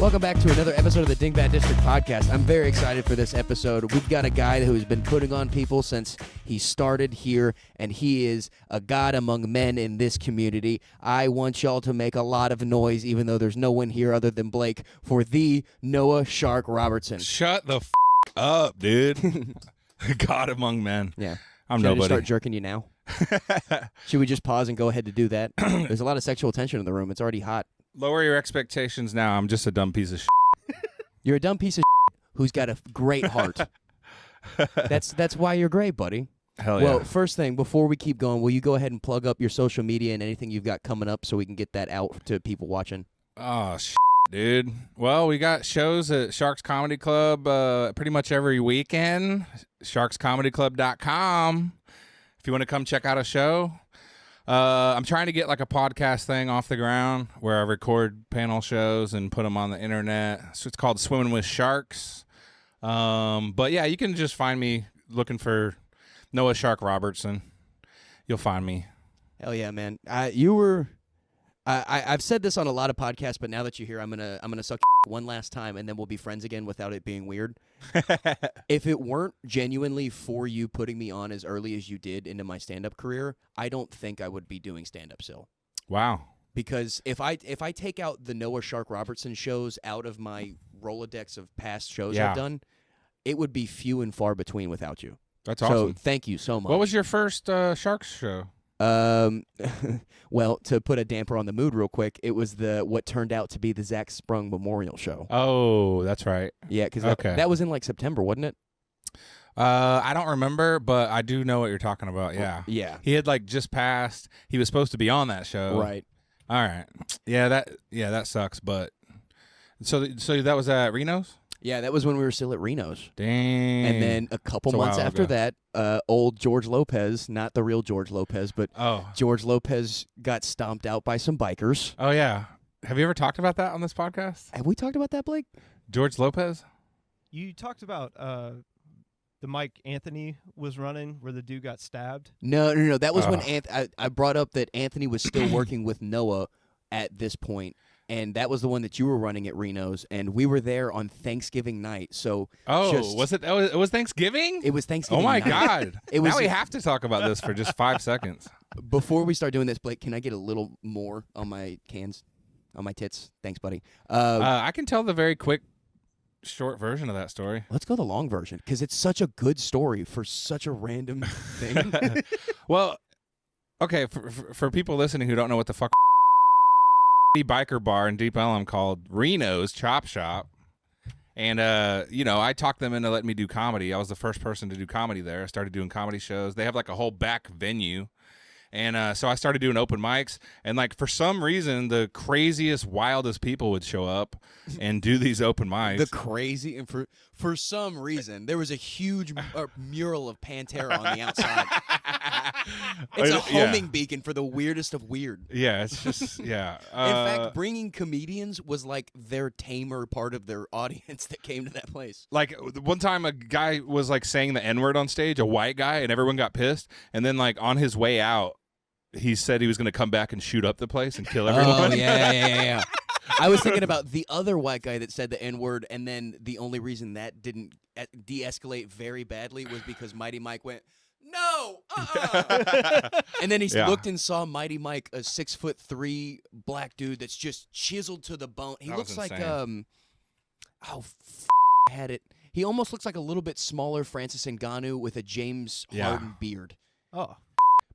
Welcome back to another episode of the Dingbat District Podcast. I'm very excited for this episode. We've got a guy who's been putting on people since he started here, and he is a god among men in this community. I want y'all to make a lot of noise, even though there's no one here other than Blake, for the Noah Shark Robertson. Shut the up, dude. God among men. Yeah. I'm Should nobody. I just start jerking you now? Should we just pause and go ahead to do that? There's a lot of sexual tension in the room. It's already hot. Lower your expectations now. I'm just a dumb piece of shit. You're a dumb piece of who's got a great heart. That's why you're great, buddy. Hell yeah. Well, first thing, before we keep going, will you go ahead and plug up your social media and anything you've got coming up so we can get that out to people watching? Oh, dude. Well, we got shows at Sharks Comedy Club pretty much every weekend. SharksComedyClub.com. If you want to come check out a show. I'm trying to get like a podcast thing off the ground where I record panel shows and put them on the internet. So it's called Swimming with Sharks. But yeah, you can just find me looking for Noah Shark Robertson. You'll find me. Hell yeah, man. I've said this on a lot of podcasts, but now that you're here, I'm gonna suck one last time, and then we'll be friends again without it being weird. If it weren't genuinely for you putting me on as early as you did into my stand-up career, I don't think I would be doing stand-up still. Wow. Because if I take out the Noah Shark Robertson shows out of my Rolodex of past shows I've done, it would be few and far between without you. That's awesome. So thank you so much. What was your first Sharks show? Well, to put a damper on the mood real quick, it was what turned out to be the Zach Sprung Memorial Show. Oh, that's right. Yeah, because that was in like September, wasn't it? I don't remember, but I do know what you're talking about. Yeah. Yeah. He had like just passed. He was supposed to be on that show. Right. All right. Yeah, that sucks, but so that was at Reno's? Yeah, that was when we were still at Reno's. Dang. And then a couple months after that, old George Lopez, not the real George Lopez, but George Lopez got stomped out by some bikers. Oh, yeah. Have you ever talked about that on this podcast? Have we talked about that, Blake? George Lopez? You talked about the Mike Anthony was running where the dude got stabbed. No. That was when I brought up that Anthony was still working with Noah at this point. And that was the one that you were running at Reno's, and we were there on Thanksgiving night. So, was it? It was Thanksgiving. It was Thanksgiving. Oh my night. God! Now we have to talk about this for just 5 seconds. Before we start doing this, Blake, can I get a little more on my cans, on my tits? Thanks, buddy. I can tell the very quick, short version of that story. Let's go the long version because it's such a good story for such a random thing. Well, okay, for people listening who don't know what the fuck. Biker bar in Deep Ellum called Reno's Chop Shop, and I talked them into letting me do comedy. I was the first person to do comedy there. I started doing comedy shows. They have like a whole back venue, and so I started doing open mics. And like for some reason, the craziest, wildest people would show up and do these open mics. And for some reason, there was a huge mural of Pantera on the outside. It's a homing beacon for the weirdest of weird. Yeah, it's just, yeah. In fact, bringing comedians was like their tamer part of their audience that came to that place. Like, one time a guy was like saying the N-word on stage, a white guy, and everyone got pissed. And then like on his way out, he said he was going to come back and shoot up the place and kill everyone. Oh, yeah. I was thinking about the other white guy that said the N-word, and then the only reason that didn't de-escalate very badly was because Mighty Mike went, no, and then he looked and saw Mighty Mike, a 6'3" black dude that's just chiseled to the bone. He looks like had it. He almost looks like a little bit smaller Francis Ngannou with a James Harden beard. Oh.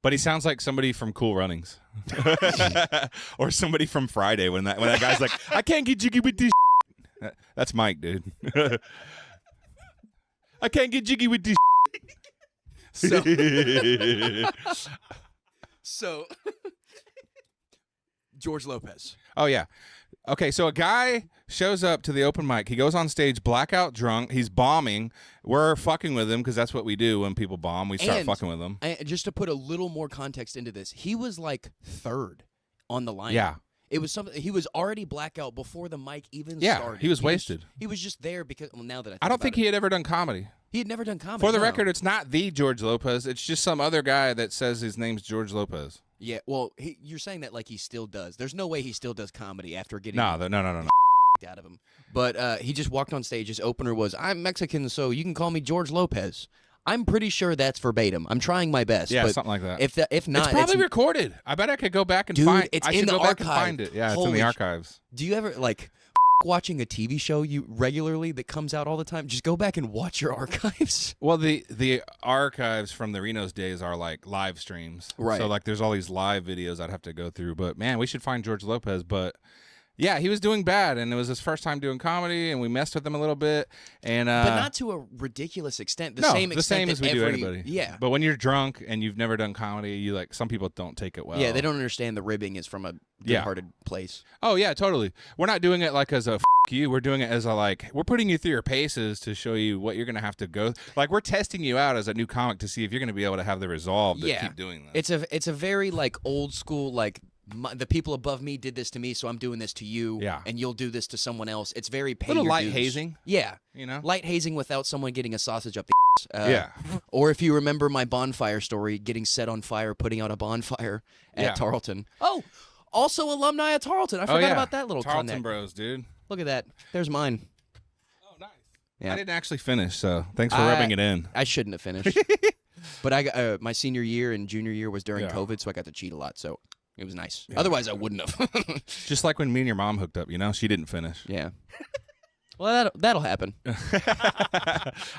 But he sounds like somebody from Cool Runnings, or somebody from Friday when that guy's like, I can't get jiggy with this. That's Mike, dude. I can't get jiggy with this. So George Lopez. Oh, yeah. Okay, so a guy shows up to the open mic. He goes on stage blackout drunk. He's bombing. We're fucking with him because that's what we do when people bomb. We start fucking with them. And just to put a little more context into this, he was like third on the line. Yeah. It was something. He was already blackout before the mic even started. He was wasted. He was just there because. Well, now that I don't think he had ever done comedy. He had never done comedy. For the record, it's not the George Lopez. It's just some other guy that says his name's George Lopez. Yeah. Well, you're saying that like he still does. There's no way he still does comedy after getting. No. out of him. But he just walked on stage. His opener was, "I'm Mexican, so you can call me George Lopez." I'm pretty sure that's verbatim. I'm trying my best. Yeah, but something like that. If not, it's probably recorded. I bet I could go back and Dude, find. it's I in should the go back and archive. find it. Yeah, it's in Holy the archives. Do you ever watching a TV show you regularly that comes out all the time? Just go back and watch your archives. Well, the archives from the Reno's days are like live streams, Right. So like, there's all these live videos I'd have to go through. But man, we should find George Lopez. But yeah, he was doing bad, and it was his first time doing comedy, and we messed with him a little bit. And But not to a ridiculous extent. no, Same the extent same that as we do every- anybody. Yeah. But when you're drunk and you've never done comedy, you like some people don't take it well. Yeah, they don't understand the ribbing is from a Yeah. good-hearted place. Oh yeah, totally. We're not doing it like as a f you. We're doing it as a like we're putting you through your paces to show you what you're gonna have to go. Like we're testing you out as a new comic to see if you're gonna be able to have the resolve to keep doing this. It's a very like old school the people above me did this to me, so I'm doing this to you. Yeah. And you'll do this to someone else. It's very pay Little your light dues. hazing. Yeah. You know. Light hazing without someone getting a sausage up the Yeah. Or if you remember my bonfire story, getting set on fire, putting out a bonfire at Yeah. Tarleton. Oh, also alumni at Tarleton. I forgot yeah. about that little Tarleton connect. Bros, dude. Look at that. There's mine. Oh, nice. Yeah. I didn't actually finish, so thanks for rubbing it in. I shouldn't have finished. But I got my senior year and junior year was during Yeah. COVID, so I got to cheat a lot. So it was nice. Yeah. Otherwise, I wouldn't have. Just like when me and your mom hooked up, she didn't finish. Yeah. Well, that'll happen.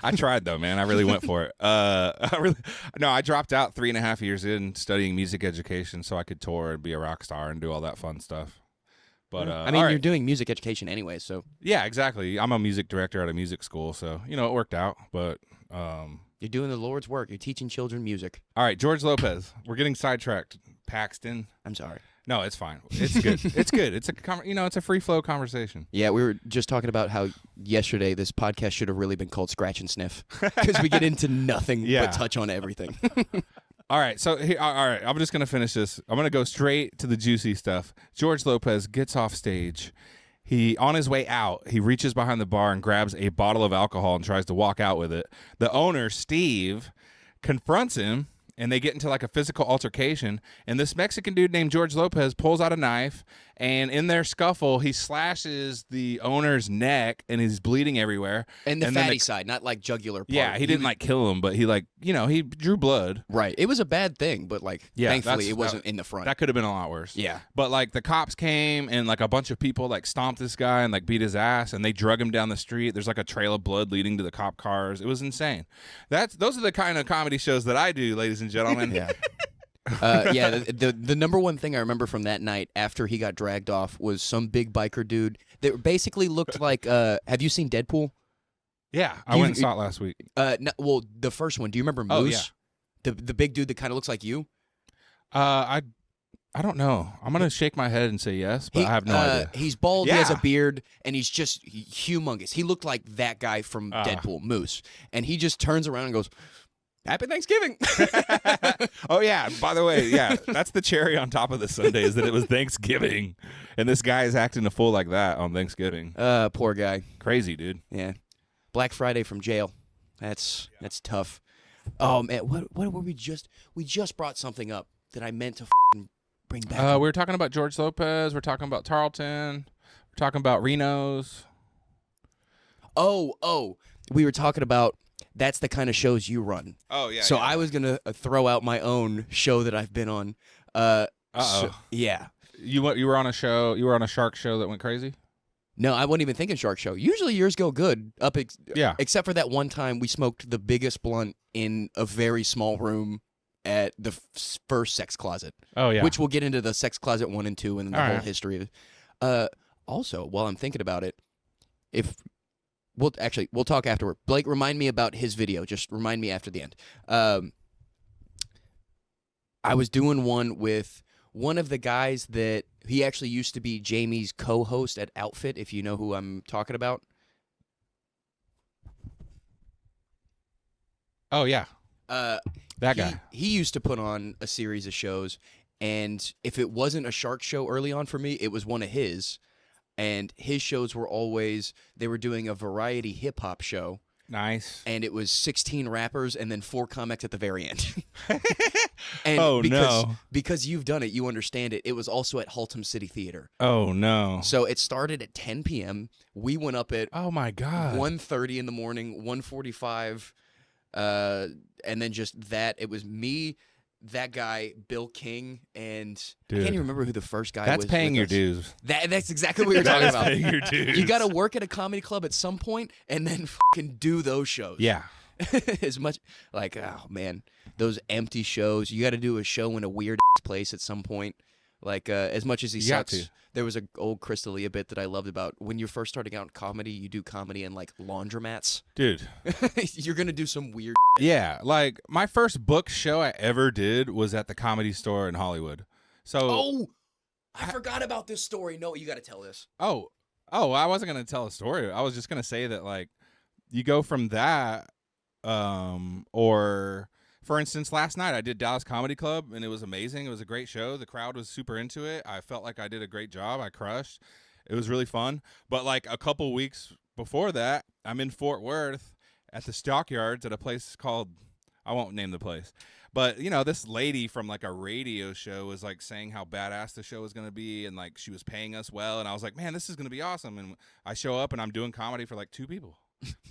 I tried though, man. I really went for it. I dropped out 3.5 years in studying music education so I could tour and be a rock star and do all that fun stuff. But I mean, all right. you're doing music education anyway, so Yeah, exactly. I'm a music director at a music school, so it worked out. But you're doing the Lord's work. You're teaching children music. all right, George Lopez. We're getting sidetracked. Paxton. I'm sorry. No, it's fine. It's good. It's good. It's it's a free flow conversation. Yeah, we were just talking about how yesterday this podcast should have really been called Scratch and Sniff because we get into nothing Yeah. but touch on everything. All right, so all right, I'm just gonna finish this. I'm gonna go straight to the juicy stuff. George Lopez gets off stage. On his way out, he reaches behind the bar and grabs a bottle of alcohol and tries to walk out with it. The owner, Steve, confronts him, and they get into like a physical altercation. And this Mexican dude named George Lopez pulls out a knife, and in their scuffle, he slashes the owner's neck, and he's bleeding everywhere. And the And then fatty side, not like jugular part. Yeah, he didn't like kill him, but he drew blood. Right. It was a bad thing, but Yeah, thankfully it wasn't in the front. That could have been a lot worse. Yeah. But like the cops came and like a bunch of people like stomped this guy and like beat his ass and they drug him down the street. There's like a trail of blood leading to the cop cars. It was insane. Those are the kind of comedy shows that I do, ladies and gentlemen. Yeah. The number one thing I remember from that night after he got dragged off was some big biker dude that basically looked like have you seen Deadpool? Yeah, I went and saw it last week. No, well, the first one. Do you remember Moose? Oh, yeah. The big dude that kind of looks like you? I don't know. I'm gonna shake my head and say yes, but I have no idea. He's bald, he has a Yeah. beard, and he's just humongous. He looked like that guy from Deadpool, Moose. And he just turns around and goes, "Happy Thanksgiving." Oh yeah. By the way, yeah, that's the cherry on top of the sundae is that it was Thanksgiving, and this guy is acting a fool like that on Thanksgiving. Poor guy. Crazy, dude. Yeah. Black Friday from jail. That's tough. Oh man, what were we just brought something up that I meant to bring back. We were talking about George Lopez. We're talking about Tarleton. We're talking about Reno's. Oh, we were talking about that's the kind of shows you run. Oh yeah. So I was gonna throw out my own show that I've been on. Yeah. You were on a show. You were on a shark show that went crazy. No, I wasn't even thinking shark show. Usually yours go good. Yeah. Except for that one time we smoked the biggest blunt in a very small room at the first sex closet. Oh yeah. Which we'll get into the sex closet 1 and 2 and the All whole right. history of it. Also, while I'm thinking about it, we'll talk afterward. Blake, remind me about his video. Just remind me after the end. I was doing one with one of the guys that he actually used to be Jamie's co-host at Outfit, if you know who I'm talking about. Oh yeah. That guy. He used to put on a series of shows, and if it wasn't a shark show early on for me, it was one of his. And his shows were always, they were doing a variety hip-hop show. Nice. And it was 16 rappers and then 4 comics at the very end. And Oh, because, no. because you've done it, you understand it. It was also at Haltom City Theater. Oh, no. So it started at 10 p.m. We went up at Oh, my God. 1:30 in the morning, 1:45, and then just that. It was me, that guy, Bill King, and Dude. I can't even remember who the first guy That's was. paying with your us. dues. That's exactly what you're talking That's about. paying your dues. You got to work at a comedy club at some point and then fucking do those shows. Yeah. As much like, oh man, those empty shows. You got to do a show in a weird place at some point. Like as much as he You got sucks, to. there was an old Crystalia bit that I loved about when you're first starting out in comedy. You do comedy in like laundromats. Dude. You're gonna do some weird. Yeah. Like, my first book show I ever did was at the Comedy Store in Hollywood. So. Oh, I forgot about this story. No, you got to tell this. Oh, I wasn't going to tell a story. I was just going to say that, like, you go from that, or, for instance, last night I did Dallas Comedy Club, and it was amazing. It was a great show. The crowd was super into it. I felt like I did a great job. I crushed. It was really fun. But, like, a couple weeks before that, I'm in Fort Worth at the Stockyards at a place called, I won't name the place. But, you know, this lady from, like, a radio show was, like, saying how badass the show was going to be, and, like, she was paying us well, and I was like, man, this is going to be awesome. And I show up, and I'm doing comedy for, like, 2 people.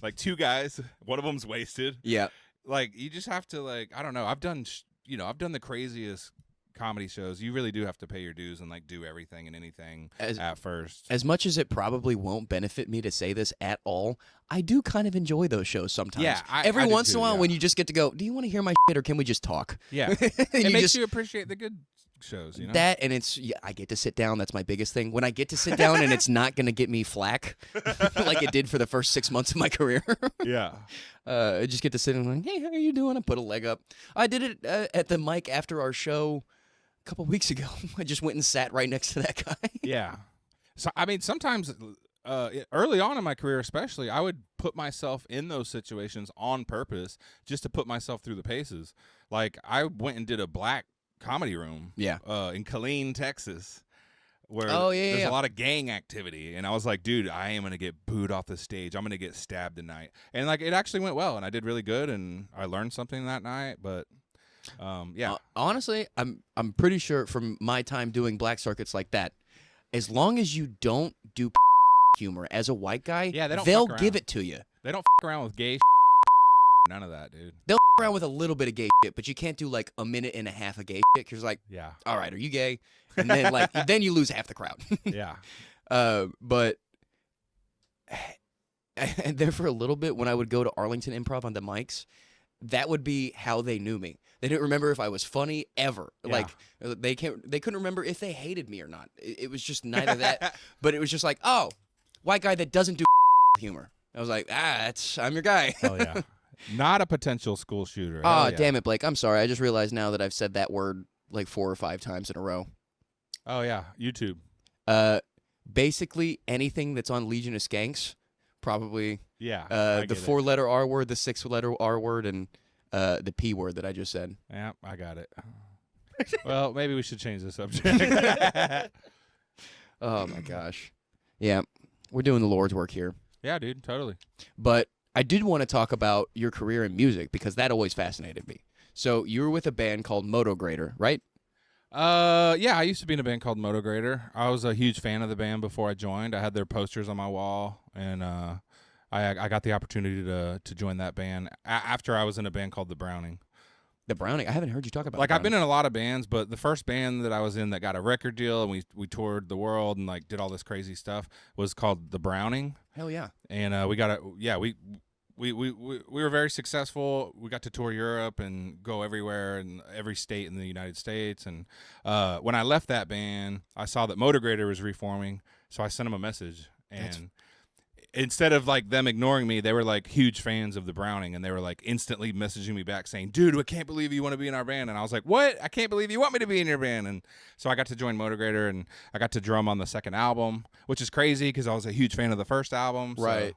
Like, 2 guys. One of them's wasted. Yeah. Like, you just have to, like, I don't know. I've done the craziest comedy shows. You really do have to pay your dues and, like, do everything and anything at first. As much as it probably won't benefit me to say this at all, I do kind of enjoy those shows sometimes. Yeah, every I do once in too, a while yeah. when you just get to go, do you want to hear my shit or can we just talk? Yeah. And It makes just, you appreciate the good shows, you know? That, and it's, yeah, I get to sit down. That's my biggest thing. When I get to sit down and it's not going to get me flack like it did for the first 6 months of my career. Yeah. I just get to sit and like, hey, how are you doing? I put a leg up. I did it at the mic after our show a couple weeks ago. I just went and sat right next to that guy. Yeah. So, I mean, sometimes early on in my career especially, I would put myself in those situations on purpose just to put myself through the paces. Like, I went and did a black comedy room Yeah. in Killeen, Texas, where yeah, there's a lot of gang activity. And I was like, dude, I am going to get booed off the stage. I'm going to get stabbed tonight. And, like, it actually went well, and I did really good, and I learned something that night. But, yeah. Honestly, I'm pretty sure from my time doing black circuits like that, as long as you don't do humor as a white guy, Yeah, they'll fuck give around. it to you. They don't around with gay none of that, dude. They'll around with a little bit of gay shit, but you can't do like a minute and a half of gay shit. 'Cause you're like, Yeah. all right, are you gay? And then like then you lose half the crowd. Yeah. But and there for a little bit when I would go to Arlington Improv on the mics, that would be how they knew me. They didn't remember if I was funny ever. Yeah. Like they couldn't remember if they hated me or not. It was just neither that. But it was just like, oh, white guy that doesn't do humor. I was like, I'm your guy. Hell yeah. Not a potential school shooter. Oh, Hell yeah. damn it, Blake. I'm sorry. I just realized now that I've said that word like 4 or 5 times in a row. Oh, yeah. YouTube. Basically anything that's on Legion of Skanks, probably Yeah. the 4-letter R word, the 6-letter R word, and the P word that I just said. Yeah, I got it. Well, maybe we should change the subject. Oh, my gosh. Yeah, we're doing the Lord's work here. Yeah, dude, totally. But I did want to talk about your career in music because that always fascinated me. So you were with a band called Motograter, right? Yeah, I used to be in a band called Motograter. I was a huge fan of the band before I joined. I had their posters on my wall, and I got the opportunity to join that band after I was in a band called The Browning. The Browning. I haven't heard you talk about. Like, The I've been Browning. in a lot of bands, but the first band that I was in that got a record deal and we toured the world and like did all this crazy stuff was called The Browning. Hell yeah. And we were very successful. We got to tour Europe and go everywhere and every state in the United States. And when I left that band, I saw that Motograter was reforming, so I sent them a message. And instead of like them ignoring me, they were like huge fans of The Browning, and they were like instantly messaging me back saying, "Dude, I can't believe you want to be in our band." And I was like, "What? I can't believe you want me to be in your band." And so I got to join Motograter, and I got to drum on the second album, which is crazy because I was a huge fan of the first album. Right.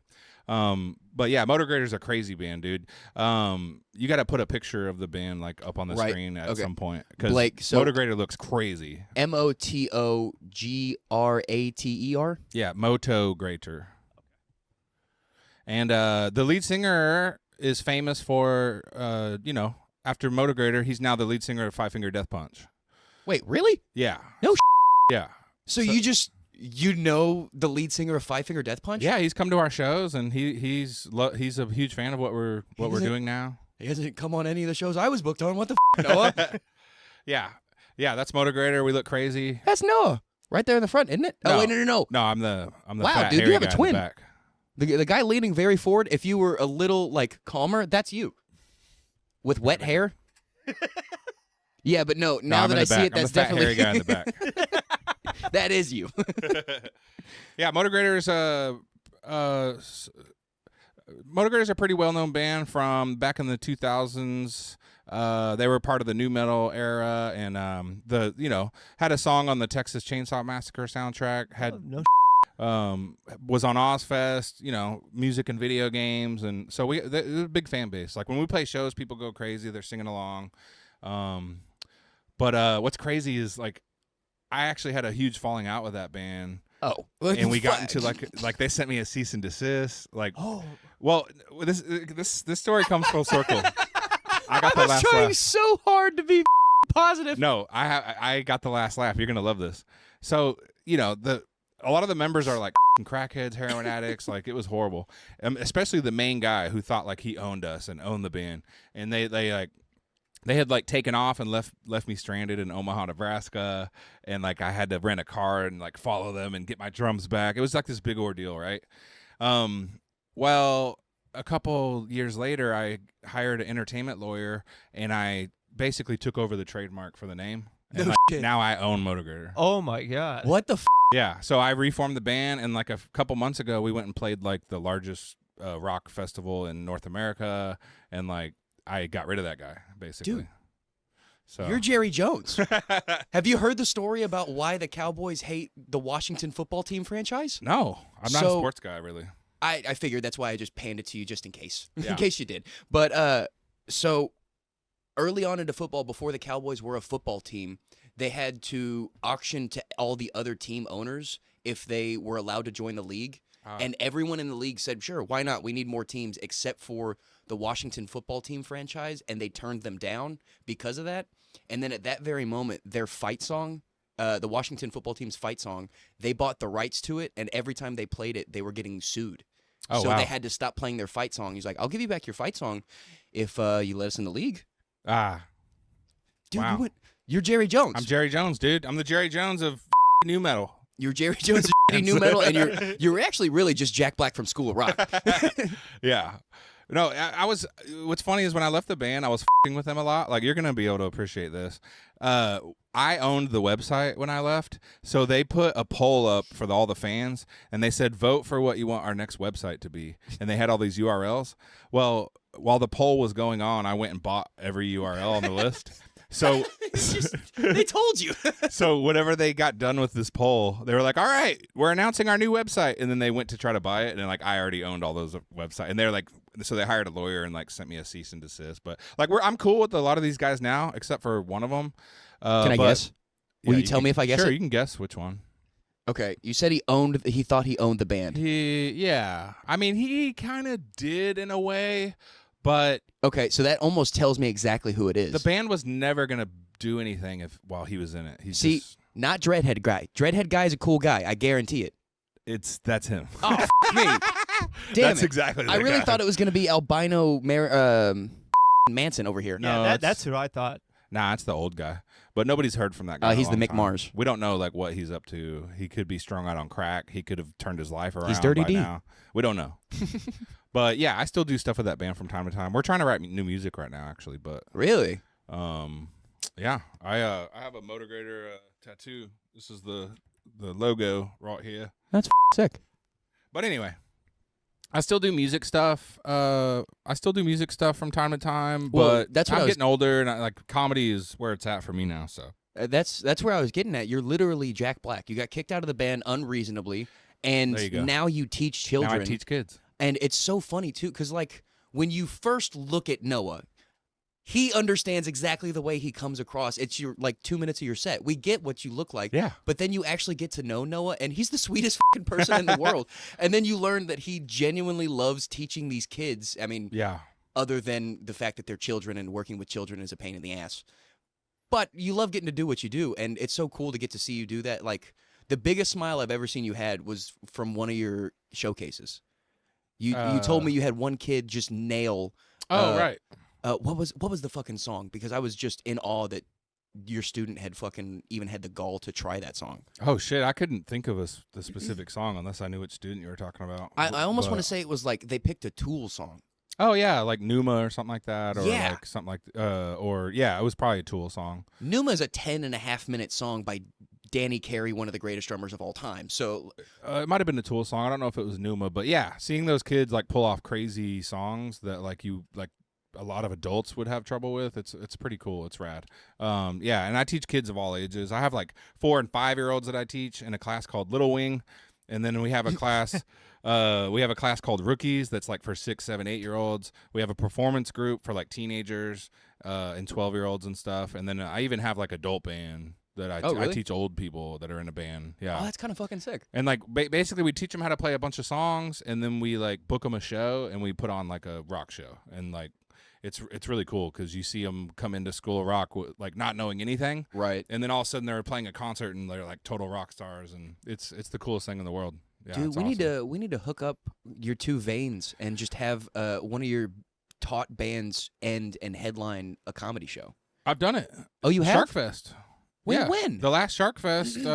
But yeah, Motograter's a crazy band, dude. You got to put a picture of the band like up on the screen at some point because Blake, so Motograter looks crazy. Motograter. Yeah, Motograter. And the lead singer is famous for, after Motograter, he's now the lead singer of Five Finger Death Punch. Wait, really? Yeah. No. Yeah. So you know the lead singer of Five Finger Death Punch? Yeah, he's come to our shows, and he's a huge fan of what we're doing now. He hasn't come on any of the shows I was booked on. What the Noah? Yeah, that's Motograter. We look crazy. That's Noah, right there in the front, isn't it? No. Oh wait, no. No, I'm the Wow, fat, dude, hairy you have a guy in twin. the back. The guy leaning very forward. If you were a little like calmer, that's you, with wet hair. Yeah, but no. Now that I see it, that's I'm the definitely fat, hairy guy in the back. that is you. Yeah, Motograter's Motograter's a pretty well-known band from back in the 2000s. They were part of the nu metal era, and had a song on the Texas Chainsaw Massacre soundtrack. Was on Ozfest, music and video games, and so they're a big fan base. Like when we play shows, people go crazy. They're singing along. But what's crazy is like I actually had a huge falling out with that band. Oh, and we got into like they sent me a cease and desist. Like, well, this story comes full circle. I got the last trying laugh. so hard to be positive. No, I got the last laugh. You're gonna love this. So a lot of the members are like crackheads, heroin addicts. Like it was horrible, especially the main guy who thought like he owned us and owned the band, and they had like taken off and left me stranded in Omaha, Nebraska, and like I had to rent a car and like follow them and get my drums back. It was like this big ordeal, right? Well, a couple years later, I hired an entertainment lawyer and I basically took over the trademark for the name. And now I own Motograter. Oh my god! What the? Yeah, so I reformed the band, and like a couple months ago, we went and played like the largest rock festival in North America, and like. I got rid of that guy, basically. Dude, so you're Jerry Jones. Have you heard the story about why the Cowboys hate the Washington football team franchise? No, I'm not a sports guy, really. I figured that's why I just panned it to you just in case. Yeah. In case you did. But so early on into football, before the Cowboys were a football team, they had to auction to all the other team owners if they were allowed to join the league. And everyone in the league said, sure, why not? We need more teams, except for the Washington football team franchise, and they turned them down because of that. And then at that very moment, their fight song, the Washington football team's fight song, they bought the rights to it, and every time they played it, they were getting sued. Oh, so wow. they had to stop playing their fight song. He's like, I'll give you back your fight song if you let us in the league. Dude, wow. You're Jerry Jones. I'm Jerry Jones, dude. I'm the Jerry Jones of nu metal. You're Jerry Jones of new metal, and you're actually really just Jack Black from School of Rock. Yeah. No, I was. What's funny is when I left the band, I was f***ing with them a lot. Like, you're gonna be able to appreciate this. I owned the website when I left, so they put a poll up for all the fans, and they said, "Vote for what you want our next website to be." And they had all these URLs. Well, while the poll was going on, I went and bought every URL on the list. So they told you. So whenever they got done with this poll, they were like, "All right, we're announcing our new website." And then they went to try to buy it, and like I already owned all those websites. And they're like, so they hired a lawyer and like sent me a cease and desist. But like I'm cool with a lot of these guys now, except for one of them. Can I guess? Will you tell me if I guess Sure, it? you can guess which one. Okay, you said he thought he owned the band. Yeah. I mean, he kind of did in a way, but okay, so that almost tells me exactly who it is. the band was never gonna do anything while he was in it. Not Dreadhead guy. Dreadhead guy is a cool guy. I guarantee it. That's him. Oh, me. Damn That's it. exactly. I really guy. thought it was gonna be albino Manson over here. No, Yeah, that's who I thought. Nah, it's the old guy. But nobody's heard from that guy. He's in a the long Mick time. Mars. We don't know like what he's up to. He could be strung out on crack. He could have turned his life around. He's Dirty by D. now. We don't know. But yeah, I still do stuff with that band from time to time. We're trying to write new music right now, actually. But Really? yeah, I have a Motograter tattoo. This is the logo right here. That's sick. But anyway, I still do music stuff. I still do music stuff from time to time. Well, But that's what I'm I was- getting older, and like comedy is where it's at for me now. So. That's where I was getting at. You're literally Jack Black. You got kicked out of the band unreasonably, and There you go. now you teach children. Now I teach kids. And it's so funny too, because like when you first look at Noah, he understands exactly the way he comes across. It's your like 2 minutes of your set. We get what you look like. Yeah. But then you actually get to know Noah, and he's the sweetest fucking person in the world. And then you learn that he genuinely loves teaching these kids. I mean, Yeah. other than the fact that they're children and working with children is a pain in the ass. But you love getting to do what you do, and it's so cool to get to see you do that. Like, the biggest smile I've ever seen you had was from one of your showcases. You told me you had one kid just nail. Right. What was the fucking song? Because I was just in awe that your student had fucking even had the gall to try that song. Oh shit, I couldn't think of the specific song unless I knew which student you were talking about. I almost want to say it was like they picked a Tool song. Oh yeah, like Numa or something like that, or Yeah. like something like, or yeah, it was probably a Tool song. Numa is a 10.5-minute song by Danny Carey, one of the greatest drummers of all time. So It might have been a Tool song. I don't know if it was Numa, but yeah, seeing those kids like pull off crazy songs that like a lot of adults would have trouble with. It's pretty cool. It's rad. Yeah, and I teach kids of all ages. I have like 4 and 5-year-olds that I teach in a class called Little Wing, and then we have a class. We have a class called Rookies that's like for 6, 7, 8-year-olds. We have a performance group for like teenagers and 12-year-olds and stuff. And then I even have like adult band that I really? teach old people that are in a band. Yeah. oh, that's kind of fucking sick. And like basically we teach them how to play a bunch of songs, and then we like book them a show, and we put on like a rock show. And like it's really cool because you see them come into School of Rock like not knowing anything, Right. and then all of a sudden they're playing a concert and they're like total rock stars, and it's the coolest thing in the world. Yeah, Dude, it's we awesome. need to hook up your two veins and just have one of your taught bands end and headline a comedy show. I've done it. Oh, you have? Sharkfest. When? The last Sharkfest,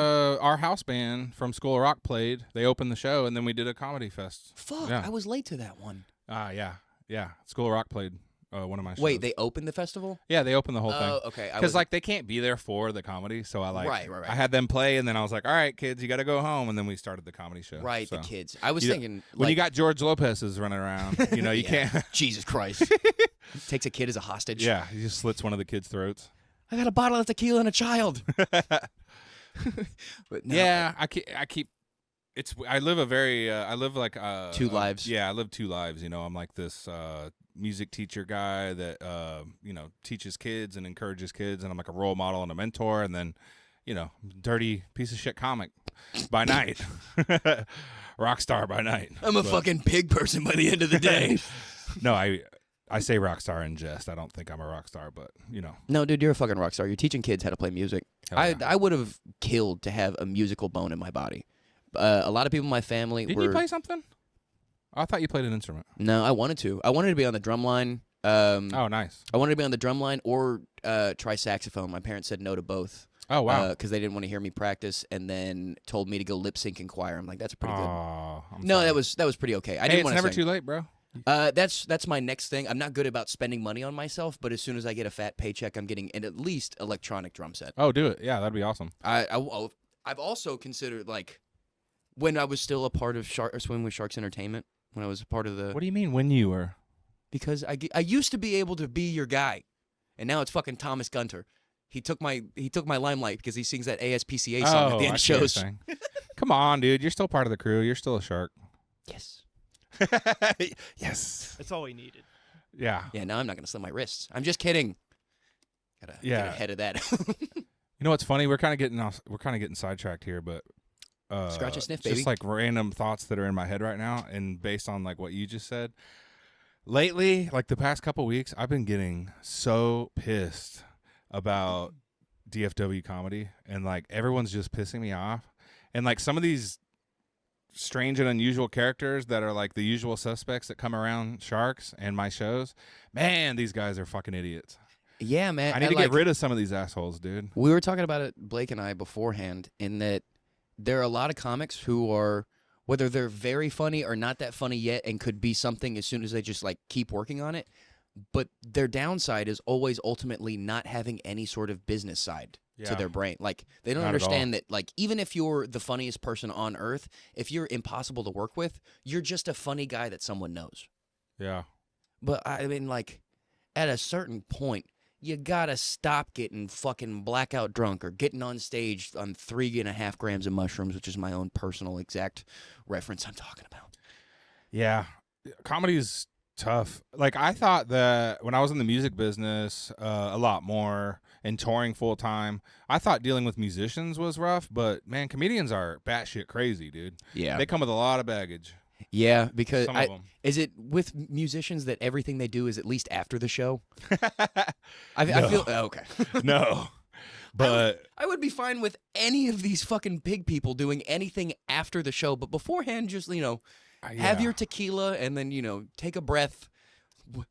our house band from School of Rock played. They opened the show, and then we did a comedy fest. Fuck, Yeah. I was late to that one. Yeah. School of Rock played one of my shows. Wait, they opened the festival? Yeah, they opened the whole thing. Oh, okay. Because like they can't be there for the comedy, so I like Right. I had them play, and then I was like, all right, kids, you got to go home, and then we started the comedy show. Right, So, the kids. I was you know, thinking when you like, got George Lopez's running around, you know, you Yeah. can't. Jesus Christ. Takes a kid as a hostage. Yeah, he just slits one of the kids' throats. I got a bottle of tequila and a child. But no, Yeah, I keep. I live a very. I live like Two lives. Yeah, I live 2 lives. You know, I'm like this music teacher guy that teaches kids and encourages kids, and I'm like a role model and a mentor, and then, dirty piece of shit comic by night, rock star by night. I'm a But- fucking pig person by the end of the day. No, I say rock star in jest. I don't think I'm a rock star, but No, dude, you're a fucking rock star. You're teaching kids how to play music. Hell yeah. I would have killed to have a musical bone in my body. A lot of people in my family Didn't were. you play something? I thought you played an instrument. No, I wanted to. I wanted to be on the drum line. Oh, nice. I wanted to be on the drum line or try saxophone. My parents said no to both. Oh, wow. Because they didn't want to hear me practice, and then told me to go lip sync in choir. I'm like, that's pretty good. Aw, I'm No, sorry. that was pretty okay. I Hey, didn't it's want to never sing. too late, bro. That's my next thing. I'm not good about spending money on myself, but as soon as I get a fat paycheck, I'm getting an at least electronic drum set. Oh, do it. Yeah, that'd be awesome. I've also considered, like, when I was still a part of Swimming with Sharks Entertainment, when I was a part of the What do you mean when you were? because I used to be able to be your guy, and now it's fucking Thomas Gunter. He took my limelight because he sings that ASPCA song at the end I see what you're shows. saying. Come on, dude. You're still part of the crew. You're still a shark. Yes. Yes. That's all we needed. Yeah. Yeah. Now I'm not gonna slit my wrists. I'm just kidding. Gotta get Yeah. ahead of that. You know what's funny? We're kind of getting sidetracked here, but Scratch a sniff, baby. just like random thoughts that are in my head right now, and based on like what you just said. Lately, like the past couple weeks, I've been getting so pissed about DFW comedy, and like everyone's just pissing me off, and like some of these strange and unusual characters that are like the usual suspects that come around Sharks and my shows. Man, these guys are fucking idiots. Yeah, man. I need to get rid of some of these assholes, dude. We were talking about it, Blake and I, beforehand, in that there are a lot of comics who are, whether they're very funny or not that funny yet, and could be something as soon as they just like keep working on it. But their downside is always ultimately not having any sort of business side to Yeah. their brain. Like, they don't Not at understand that, like, even if you're the funniest person on earth, if you're impossible to work with, you're just a funny guy that someone knows. Yeah. But I mean, like, at a certain point, you gotta stop getting fucking blackout drunk or getting on stage on 3.5 grams of mushrooms, which is my own personal exact reference I'm talking about. Yeah. Comedy's tough. Like, I thought that when I was in the music business a lot more and touring full time, I thought dealing with musicians was rough, but man, comedians are batshit crazy, dude. Yeah. They come with a lot of baggage. Yeah, because Some of them. is it with musicians that everything they do is at least after the show? I No. feel okay. No, but I would be fine with any of these fucking pig people doing anything after the show, but beforehand, just have your tequila and then take a breath,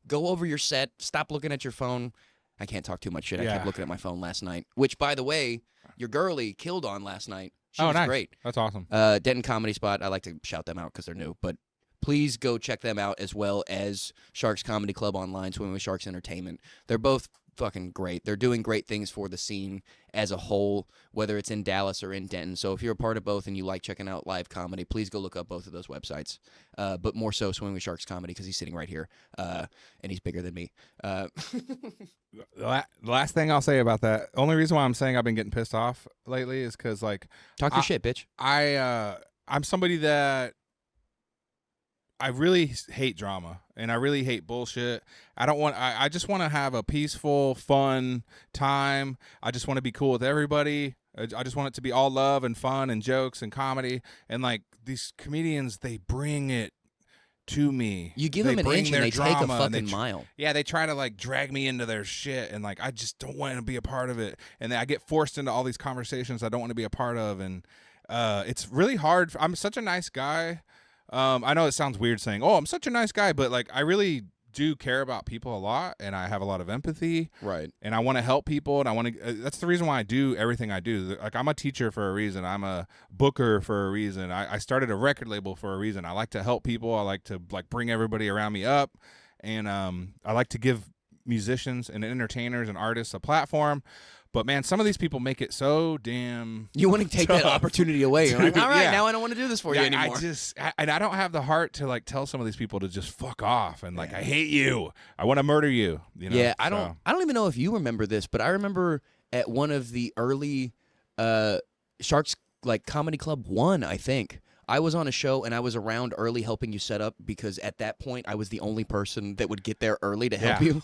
go over your set, stop looking at your phone. I can't talk too much shit. I kept looking at my phone last night, which, by the way, your girlie killed on last night. She was nice. great. That's awesome. Denton Comedy Spot. I like to shout them out because they're new, but please go check them out as well as Sharks Comedy Club online, Swimming with Sharks Entertainment. They're both fucking great. They're doing great things for the scene as a whole, whether it's in Dallas or in Denton. So if you're a part of both and you like checking out live comedy, please go look up both of those websites. But more so Swimming with Sharks Comedy because he's sitting right here, and he's bigger than me. The last thing I'll say about that, only reason why I'm saying I've been getting pissed off lately is because, like, talk your shit, bitch. I'm somebody that I really hate drama and I really hate bullshit. I just want to have a peaceful, fun time. I just want to be cool with everybody. I just want it to be all love and fun and jokes and comedy. And like these comedians, they bring it to me. You give them an inch and they take a fucking mile. Yeah, they try to like drag me into their shit, and like I just don't want to be a part of it. And then I get forced into all these conversations I don't want to be a part of, and it's really hard. I'm such a nice guy. I know it sounds weird saying, "Oh, I'm such a nice guy," but like I really do care about people a lot, and I have a lot of empathy. Right. And I want to help people, and I want to. That's the reason why I do everything I do. Like I'm a teacher for a reason. I'm a booker for a reason. I started a record label for a reason. I like to help people. I like to like bring everybody around me up, and I like to give musicians and entertainers and artists a platform. But man, some of these people make it so damn. You want to take tough. that opportunity away. You're like, all right, Yeah. now I don't want to do this for you anymore. I don't have the heart to like tell some of these people to just fuck off and like I hate you. I want to murder you. You know? Yeah, I don't even know if you remember this, but I remember at one of the early Sharks like Comedy Club 1, I think. I was on a show and I was around early helping you set up because at that point I was the only person that would get there early to help you.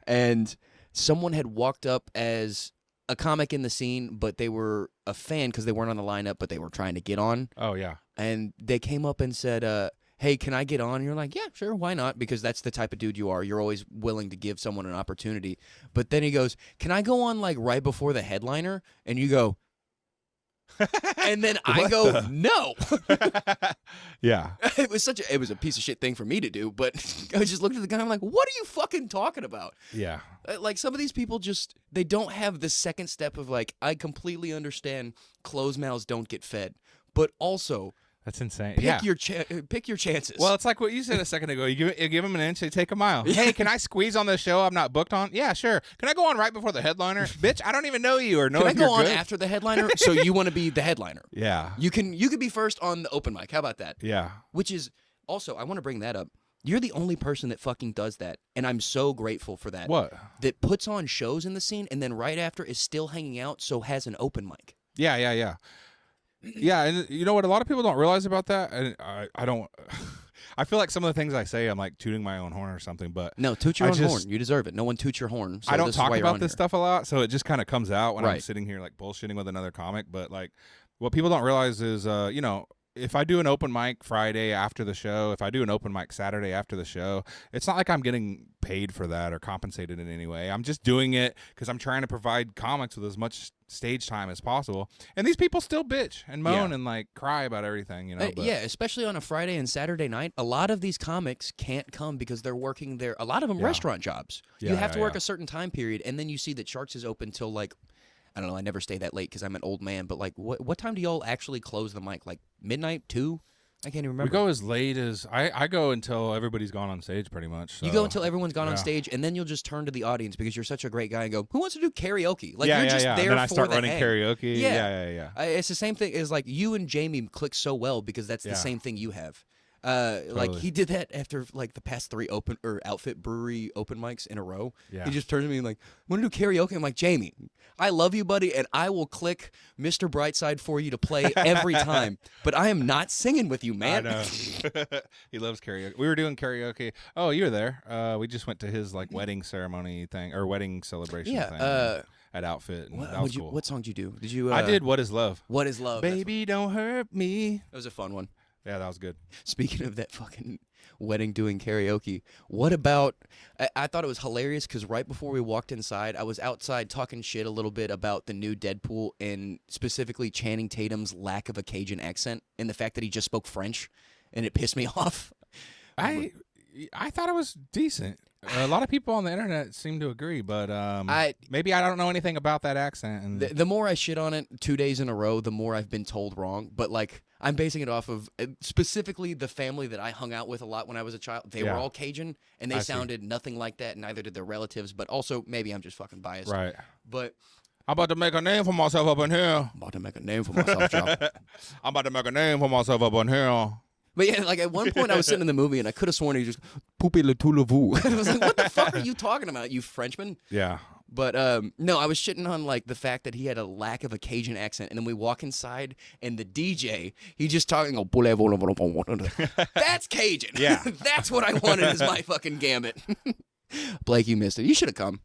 And someone had walked up as a comic in the scene, but they were a fan because they weren't on the lineup, but they were trying to get on. Oh, yeah. And they came up and said, hey, can I get on? And you're like, yeah, sure, why not? Because that's the type of dude you are. You're always willing to give someone an opportunity. But then he goes, can I go on like right before the headliner? And you go, and then I go, no. Yeah. It was a piece of shit thing for me to do, but I just looked at the guy and I'm like, what are you fucking talking about? Yeah. Like some of these people just, they don't have the second step of like, I completely understand closed mouths don't get fed, but also That's insane. pick your chances. Well, it's like what you said a second ago. You give them an inch, they take a mile. Hey, can I squeeze on this show I'm not booked on? Yeah, sure. Can I go on right before the headliner? Bitch, I don't even know you or know Can I if go you're on good. after the headliner? So you want to be the headliner? Yeah. You could be first on the open mic. How about that? Yeah. Which is also, I want to bring that up. You're the only person that fucking does that, and I'm so grateful for that. What? That puts on shows in the scene, and then right after is still hanging out, so has an open mic. Yeah. Yeah, and you know what a lot of people don't realize about that, and I don't I feel like some of the things I say I'm like tooting my own horn or something, but No, toot your own horn. You deserve it. No one toots your horn. So I don't this talk is why you're about on this here. stuff a lot, so it just kind of comes out when I'm Right. sitting here like bullshitting with another comic, but like what people don't realize is you know, if I do an open mic Friday after the show, if I do an open mic Saturday after the show, it's not like I'm getting paid for that or compensated in any way. I'm just doing it because I'm trying to provide comics with as much stage time as possible. And these people still bitch and moan and like cry about everything, you know. Yeah, especially on a Friday and Saturday night. A lot of these comics can't come because they're working their, a lot of them restaurant jobs. You have to work a certain time period, and then you see that Sharks is open till like, I don't know, I never stay that late because I'm an old man, but like what time do y'all actually close the mic? Like midnight, 2? I can't even remember. We go as late as I go until everybody's gone on stage pretty much. So. You go until everyone's gone on stage, and then you'll just turn to the audience because you're such a great guy and go, who wants to do karaoke? Like you're just there and then I for start the running hang. karaoke. Yeah. Yeah. It's the same thing as like you and Jamie click so well because that's the same thing you have. Like he did that after like the past 3 open or Outfit Brewery open mics in a row. Yeah. He just turned to me and like, want to do karaoke? I'm like, Jamie, I love you, buddy, and I will click Mr. Brightside for you to play every time. But I am not singing with you, man. I know. He loves karaoke. We were doing karaoke. Oh, you were there. We just went to his like wedding ceremony thing or wedding celebration thing at Outfit. And that was cool. What song did you do? Did you? I did What Is Love. What Is Love? Baby, don't hurt me. That was a fun one. Yeah, that was good. Speaking of that fucking wedding doing karaoke, what about? I thought it was hilarious because right before we walked inside, I was outside talking shit a little bit about the new Deadpool and specifically Channing Tatum's lack of a Cajun accent and the fact that he just spoke French, and it pissed me off. I thought it was decent. A lot of people on the internet seem to agree, but maybe I don't know anything about that accent. And The more I shit on it 2 days in a row, the more I've been told wrong. But like, I'm basing it off of specifically the family that I hung out with a lot when I was a child. They were all Cajun, and they sounded nothing like that. Neither did their relatives. But also, maybe I'm just fucking biased. right. But I'm about to make a name for myself up in here. I'm about to make a name for myself, Joe. I'm about to make a name for myself up in here. But yeah, like at one point I was sitting in the movie and I could have sworn he just poupé le tout le vous. And I was like, what the fuck are you talking about, you Frenchman? Yeah. But no, I was shitting on like the fact that he had a lack of a Cajun accent, and then we walk inside and the DJ, he just talking. That's Cajun. Yeah. That's what I wanted as my fucking gambit. Blake, you missed it. You should have come.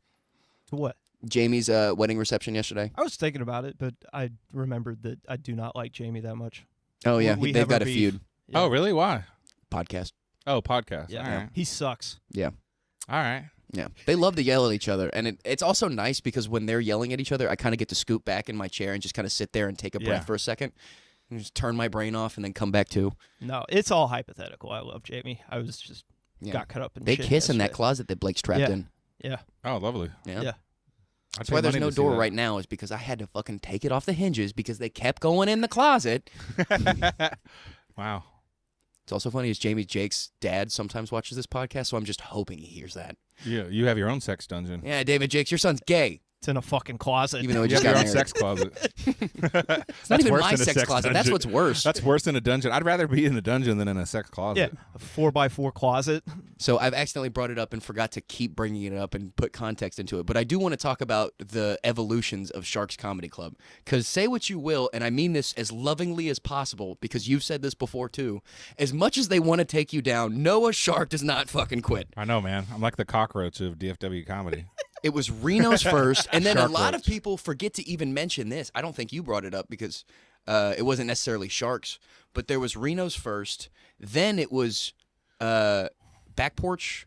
To what? Jamie's wedding reception yesterday. I was thinking about it, but I remembered that I do not like Jamie that much. Oh yeah, We they've have got our a beef. feud Yeah. Oh, really? Why? podcast. Oh, podcast. Yeah. All right. He sucks. Yeah. All right. Yeah, they love to yell at each other, and it's also nice because when they're yelling at each other, I kind of get to scoot back in my chair and just kind of sit there and take a breath for a second, and just turn my brain off, and then come back to. No, it's all hypothetical. I love Jamie. I was just got caught up in They shit kiss in that yesterday. closet that Blake's trapped in. Yeah. Oh, lovely. Yeah. Yeah. I'd That's why pay there's money no to see door that. right now is because I had to fucking take it off the hinges because they kept going in the closet. Wow. It's also funny is Jamie Jake's dad sometimes watches this podcast, so I'm just hoping he hears that. Yeah, you have your own sex dungeon. Yeah, David Jakes, your son's gay. It's in a fucking closet. Even though he You just have got your own married. sex closet. It's not even my sex closet. That's what's worse. That's worse than a dungeon. I'd rather be in a dungeon than in a sex Yeah, closet. a 4x4 closet. So I've accidentally brought it up and forgot to keep bringing it up and put context into it. But I do want to talk about the evolutions of Sharks Comedy Club. Because say what you will, and I mean this as lovingly as possible, because you've said this before too. As much as they want to take you down, Noah Shark does not fucking quit. I know, man. I'm like the cockroach of DFW comedy. It was Reno's first, and then Shark a lot of roach. people forget to even mention this. I don't think you brought it up because it wasn't necessarily Sharks, but there was Reno's first. Then it was Back Porch.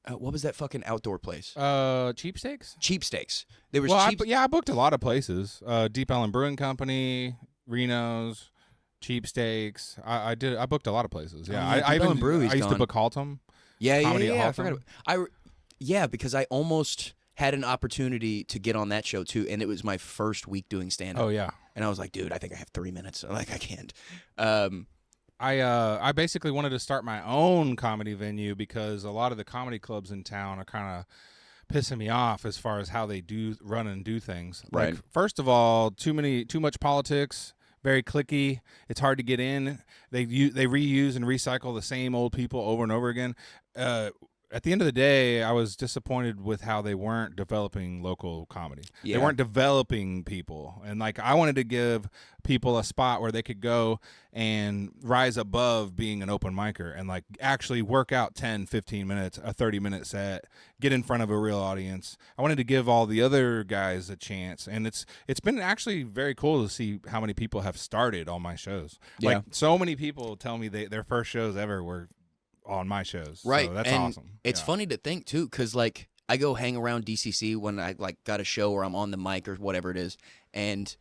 What was that fucking outdoor place? Cheapsteaks? Cheapsteaks. There was Well, I booked a lot of places. Deep Ellum Brewing Company, Reno's, Cheapsteaks. I booked a lot of places. Yeah, Oh, yeah, I Deep Ellum even Brewery's I used to gone. book Haltom. Yeah, Comedy at I Haltom. forgot. Yeah, because I almost had an opportunity to get on that show too, and it was my first week doing stand-up. Oh yeah. And I was like, dude, I think I have 3 minutes. I'm like, I can't. I basically wanted to start my own comedy venue because a lot of the comedy clubs in town are kind of pissing me off as far as how they do run and do things. Right. Like, first of all, too much politics, very cliquey. It's hard to get in. They reuse and recycle the same old people over and over again. At the end of the day, I was disappointed with how they weren't developing local comedy. Yeah. They weren't developing people. And like I wanted to give people a spot where they could go and rise above being an open micer and like actually work out 10, 15 minutes, a 30-minute set, get in front of a real audience. I wanted to give all the other guys a chance. And it's been actually very cool to see how many people have started on my shows. Yeah. Like so many people tell me their first shows ever were on my shows. Right. So that's and awesome. It's Yeah. funny to think too, because like I go hang around DCC when I like got a show or I'm on the mic or whatever it is, and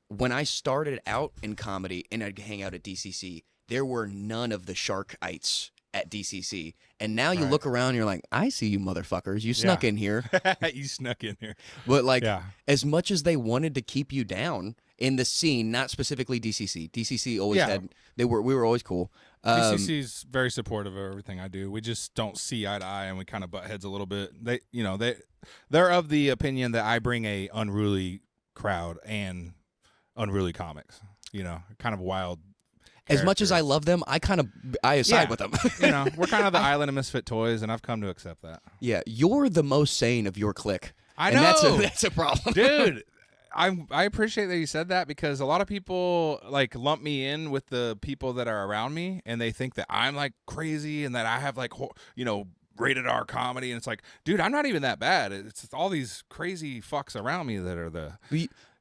when I started out in comedy and I'd hang out at DCC, there were none of the Sharkites at DCC, and now you Right. look around, and you're like, I see you motherfuckers, you snuck Yeah. in here, You snuck in here. but like Yeah. as much as they wanted to keep you down in the scene, not specifically DCC. DCC always Yeah. had we were always cool. DCC's very supportive of everything I do. We just don't see eye to eye, and we kind of butt heads a little bit. They're of the opinion that I bring a unruly crowd and unruly comics. Kind of wild. As much as I characters. love them, I side Yeah. with them. We're kind of the island of misfit toys, and I've come to accept that. Yeah, you're the most sane of your clique. I and know. That's a problem. Dude. I appreciate that you said that because a lot of people like lump me in with the people that are around me and they think that I'm like crazy and that I have like rated R comedy, and it's like, dude, I'm not even that bad. It's all these crazy fucks around me that are the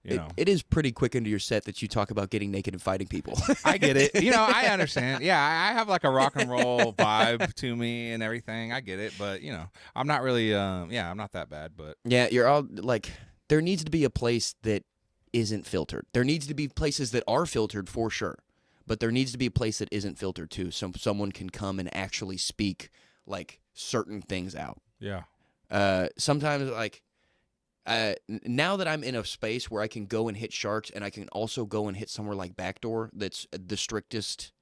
You know, it is pretty quick into your set that you talk about getting naked and fighting people. I get it. You know, I understand. Yeah, I have like a rock and roll vibe to me and everything. I get it, but you know, I'm not really. I'm not that bad. But Yeah, you're all like, there needs to be a place that isn't filtered. There needs to be places that are filtered for sure, but there needs to be a place that isn't filtered too, so someone can come and actually speak like certain things out. yeah, Sometimes like. Now that I'm in a space where I can go and hit sharks, and I can also go and hit somewhere like Backdoor, that's the strictest.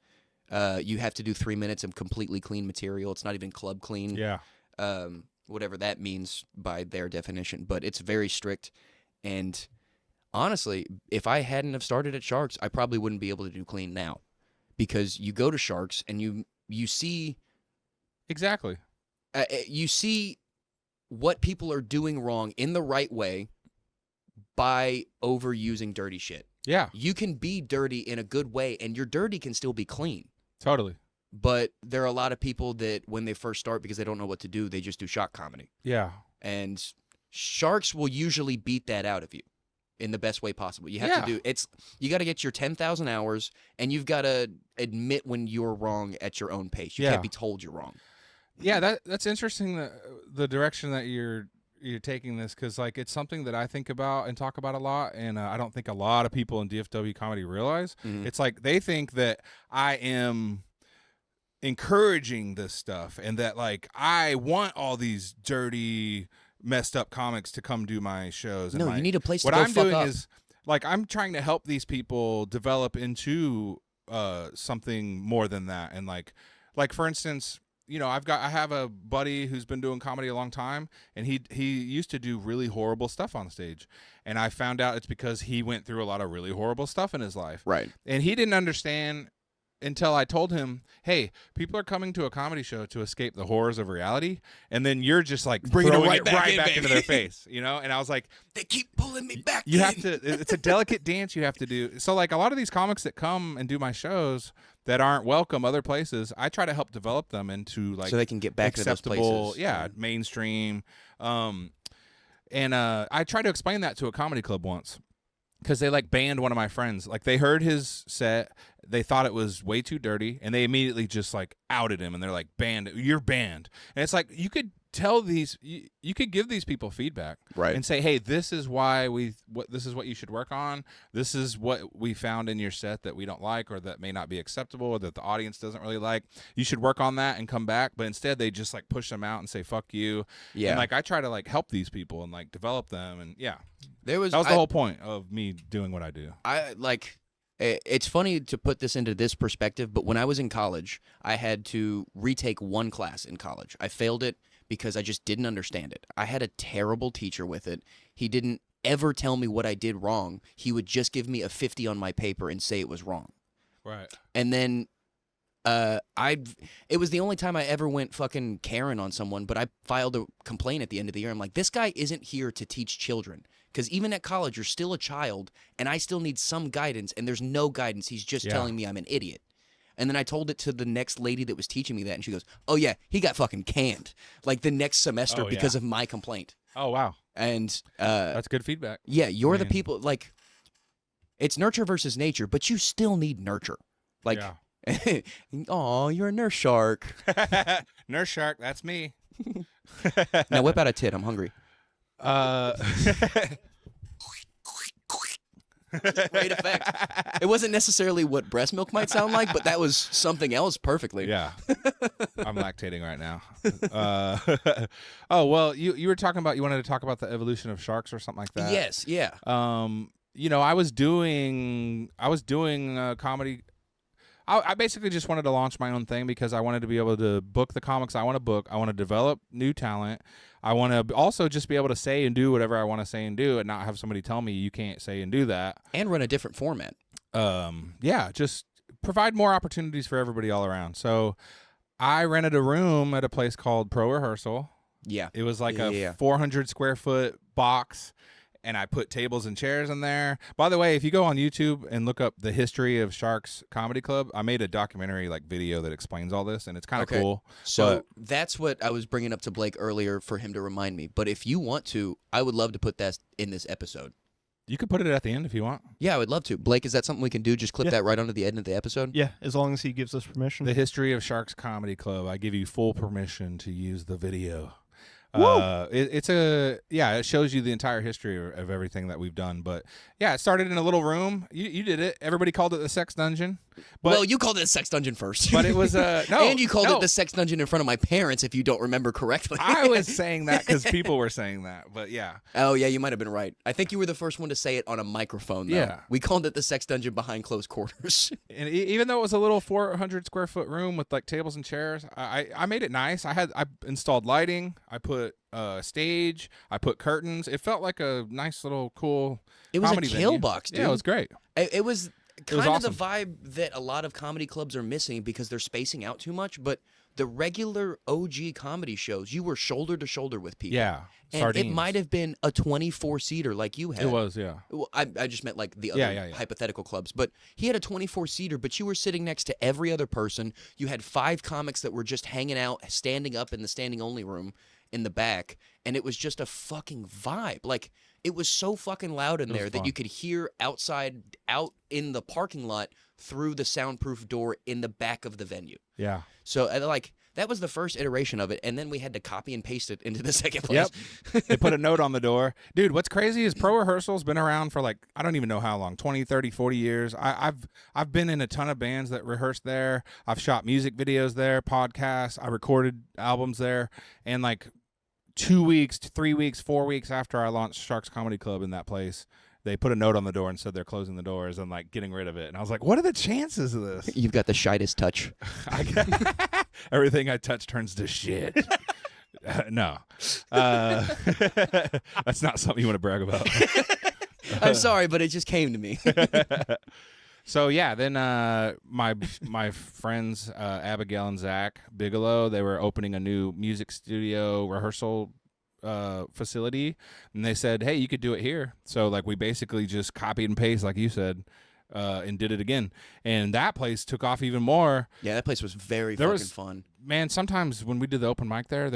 You have to do 3 minutes of completely clean material. It's not even club clean. yeah, Whatever that means by their definition, but it's very strict. And honestly, if I hadn't have started at Sharks, I probably wouldn't be able to do clean now, because you go to Sharks and you see exactly. you see what people are doing wrong in the right way by overusing dirty shit. Yeah, You can be dirty in a good way, and your dirty can still be clean. totally. But there are a lot of people that when they first start, because they don't know what to do, they just do shock comedy. Yeah, And Sharks will usually beat that out of you in the best way possible. You have to you got to get your 10,000 hours, and you've got to admit when you're wrong at your own pace. You can't be told you're wrong. Yeah, that's interesting. The direction that you're taking this, because like it's something that I think about and talk about a lot, and I don't think a lot of people in DFW comedy realize. Mhm. It's like they think that I am encouraging this stuff, and that like I want all these dirty, messed up comics to come do my shows. And No, you need a place to what go I'm fuck doing up. is like I'm trying to help these people develop into something more than that, and like for instance. You know, I have a buddy who's been doing comedy a long time, and he used to do really horrible stuff on stage, and I found out it's because he went through a lot of really horrible stuff in his life, Right. and he didn't understand until I told him, hey, people are coming to a comedy show to escape the horrors of reality, and then you're just like Bringing it throwing right back in, into baby. their face, you know. And I was like, They keep pulling me back. you have to. It's a delicate dance you have to do. So like a lot of these comics that come and do my shows that aren't welcome other places, I try to help develop them into like so they can get back to those acceptable, places. yeah, mainstream. And I tried to explain that to a comedy club once, because they like banned one of my friends. Like they heard his set, they thought it was way too dirty, and they immediately just like outed him, and they're like, banned, you're banned. And it's like you could tell these, you could give these people feedback, Right. and say, hey, this is why this is what you should work on. This is what we found in your set that we don't like, or that may not be acceptable, or that the audience doesn't really like. You should work on that and come back. But instead they just like push them out and say fuck you. Yeah. And like I try to like help these people and like develop them, and yeah, That was the whole point of me doing what I do. It's funny to put this into this perspective, but when I was in college, I had to retake one class in college. I failed it because I just didn't understand it. I had a terrible teacher with it. He didn't ever tell me what I did wrong. He would just give me a 50 on my paper and say it was wrong. Right. And then it was the only time I ever went fucking Karen on someone, but I filed a complaint at the end of the year. I'm like, this guy isn't here to teach children. Because even at college, you're still a child, and I still need some guidance, and there's no guidance. He's just telling me I'm an idiot. And then I told it to the next lady that was teaching me that, and she goes, oh, yeah, he got fucking canned, like the next semester because of my complaint. Oh, wow. And That's good feedback. yeah, you're the people, like, it's nurture versus nature, but you still need nurture. Like, oh, you're a nurse shark. Nurse shark, that's me. Now whip out a tit. I'm hungry. Great effect. It wasn't necessarily what breast milk might sound like, but that was something else perfectly. Yeah. I'm lactating right now. Oh, well, you were talking about, you wanted to talk about the evolution of sharks or something like that. Yes, yeah. You know, I was doing comedy. I basically just wanted to launch my own thing because I wanted to be able to book the comics I want to book. I want to develop new talent. I want to also just be able to say and do whatever I want to say and do, and not have somebody tell me you can't say and do that. And run a different format. Yeah, just provide more opportunities for everybody all around. So I rented a room at a place called Pro Rehearsal. Yeah. It was like a 400 square foot box, and I put tables and chairs in there. By the way, if you go on YouTube and look up the history of Sharks Comedy Club, I made a documentary like video that explains all this, and it's kind of cool. So that's what I was bringing up to Blake earlier for him to remind me. But if you want to, I would love to put that in this episode. You could put it at the end if you want. Yeah, I would love to. Blake, is that something we can do? Just clip Yeah. that right onto the end of the episode? Yeah, as long as he gives us permission. The history of Sharks Comedy Club. I give you full permission to use the video. Woo! It shows you the entire history of everything that we've done. But yeah, it started in a little room. You did it. Everybody called it the sex dungeon. But, Well, you called it a sex dungeon first. but it was no. And you called no. it the sex dungeon in front of my parents, if you don't remember correctly. I was saying that because people were saying that. But yeah, Oh, yeah, you might have been right. I think you were the first one to say it on a microphone, though. Yeah. We called it the sex dungeon behind closed quarters. and even though it was a little 400 square foot room with like tables and chairs, I made it nice. I installed lighting. I put stage. I put curtains. It felt like a nice little cool. It was a comedy kill venue. box, dude. Yeah, it was great. It was kind was of awesome. the vibe that a lot of comedy clubs are missing because they're spacing out too much. But the regular OG comedy shows, you were shoulder to shoulder with people. Yeah, And sardines. it might have been a 24-seater like you had. It was, yeah. Well, I just meant like the other Yeah. hypothetical clubs. But he had a 24-seater, but you were sitting next to every other person. You had 5 comics that were just hanging out, standing up in the standing-only room in the back. And it was just a fucking vibe. Like, it was so fucking loud in was there that fun. you could hear out in the parking lot through the soundproof door in the back of the venue. Yeah. So, that was the first iteration of it, and then we had to copy and paste it into the second place. Yep. They put a note on the door. Dude, what's crazy is Pro Rehearsal's been around for like, I don't even know how long, 20, 30, 40 years. I've been in a ton of bands that rehearsed there. I've shot music videos there, podcasts. I recorded albums there. And like 2 weeks, 3 weeks, 4 weeks after I launched Sharks Comedy Club in that place, they put a note on the door and said they're closing the doors and like getting rid of it. And I was like, what are the chances of this? You've got the shyest touch. Everything I touch turns to shit. No. That's not something you want to brag about. I'm sorry, but it just came to me. So yeah, then my friends Abigail and Zach Bigelow, they were opening a new music studio rehearsal facility, and they said, hey, you could do it here. So like we basically just copied and pasted, like you said, and did it again, and that place took off even more. Yeah, that place was very There fucking was- fun. Man, sometimes when we did the open mic there